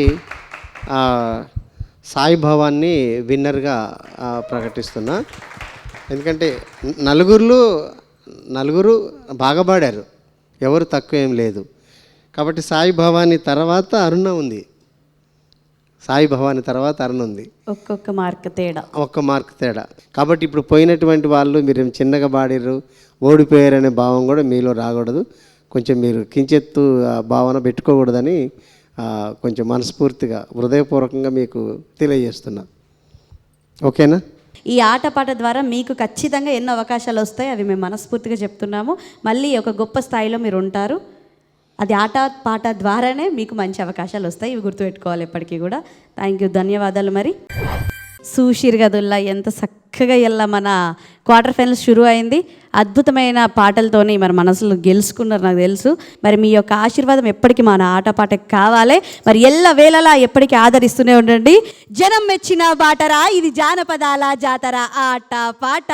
[SPEAKER 2] సాయి భవాన్ని విన్నర్గా ప్రకటిస్తున్నా. ఎందుకంటే నలుగురు బాగా పాడారు, ఎవరు తక్కువ ఏం లేదు. కాబట్టి సాయి భవానీ తర్వాత అరుణ ఉంది, సాయి భవాని తర్వాత అరుణ ఉంది.
[SPEAKER 1] ఒక్క మార్క్ తేడా. కాబట్టి ఇప్పుడు పోయినటువంటి వాళ్ళు మీరు చిన్నగా పాడారు, ఓడిపోయారనే భావం కూడా మీలో రాకూడదు. కొంచెం మీరు కించెత్తు భావన పెట్టుకోకూడదని కొంచెం మనస్ఫూర్తిగా హృదయపూర్వకంగా మీకు తెలియజేస్తున్నా. ఓకేనా? ఈ ఆటపాట ద్వారా మీకు ఖచ్చితంగా ఎన్నో అవకాశాలు వస్తాయి, అవి మేము మనస్ఫూర్తిగా చెప్తున్నాము. మళ్ళీ ఒక గొప్ప స్థాయిలో మీరు ఉంటారు. అది ఆట పాట ద్వారానే మీకు మంచి అవకాశాలు వస్తాయి, ఇవి గుర్తుపెట్టుకోవాలి ఎప్పటికీ కూడా. థ్యాంక్ యూ, ధన్యవాదాలు. మరి చూసిరు కదుల్లా ఎంత చక్కగా ఇలా మన క్వార్టర్ ఫైనల్స్ షురూ అయింది. అద్భుతమైన పాటలతోని మరి మనసులు గెలుచుకున్నారు నాకు తెలుసు. మరి మీ యొక్క ఆశీర్వాదం ఎప్పటికీ మన ఆట పాటకు కావాలి. మరి ఎల్ల వేళలా ఎప్పటికీ ఆదరిస్తూనే ఉండండి. జనం మెచ్చిన బాటరా, ఇది జానపదాల జాతర ఆట పాట.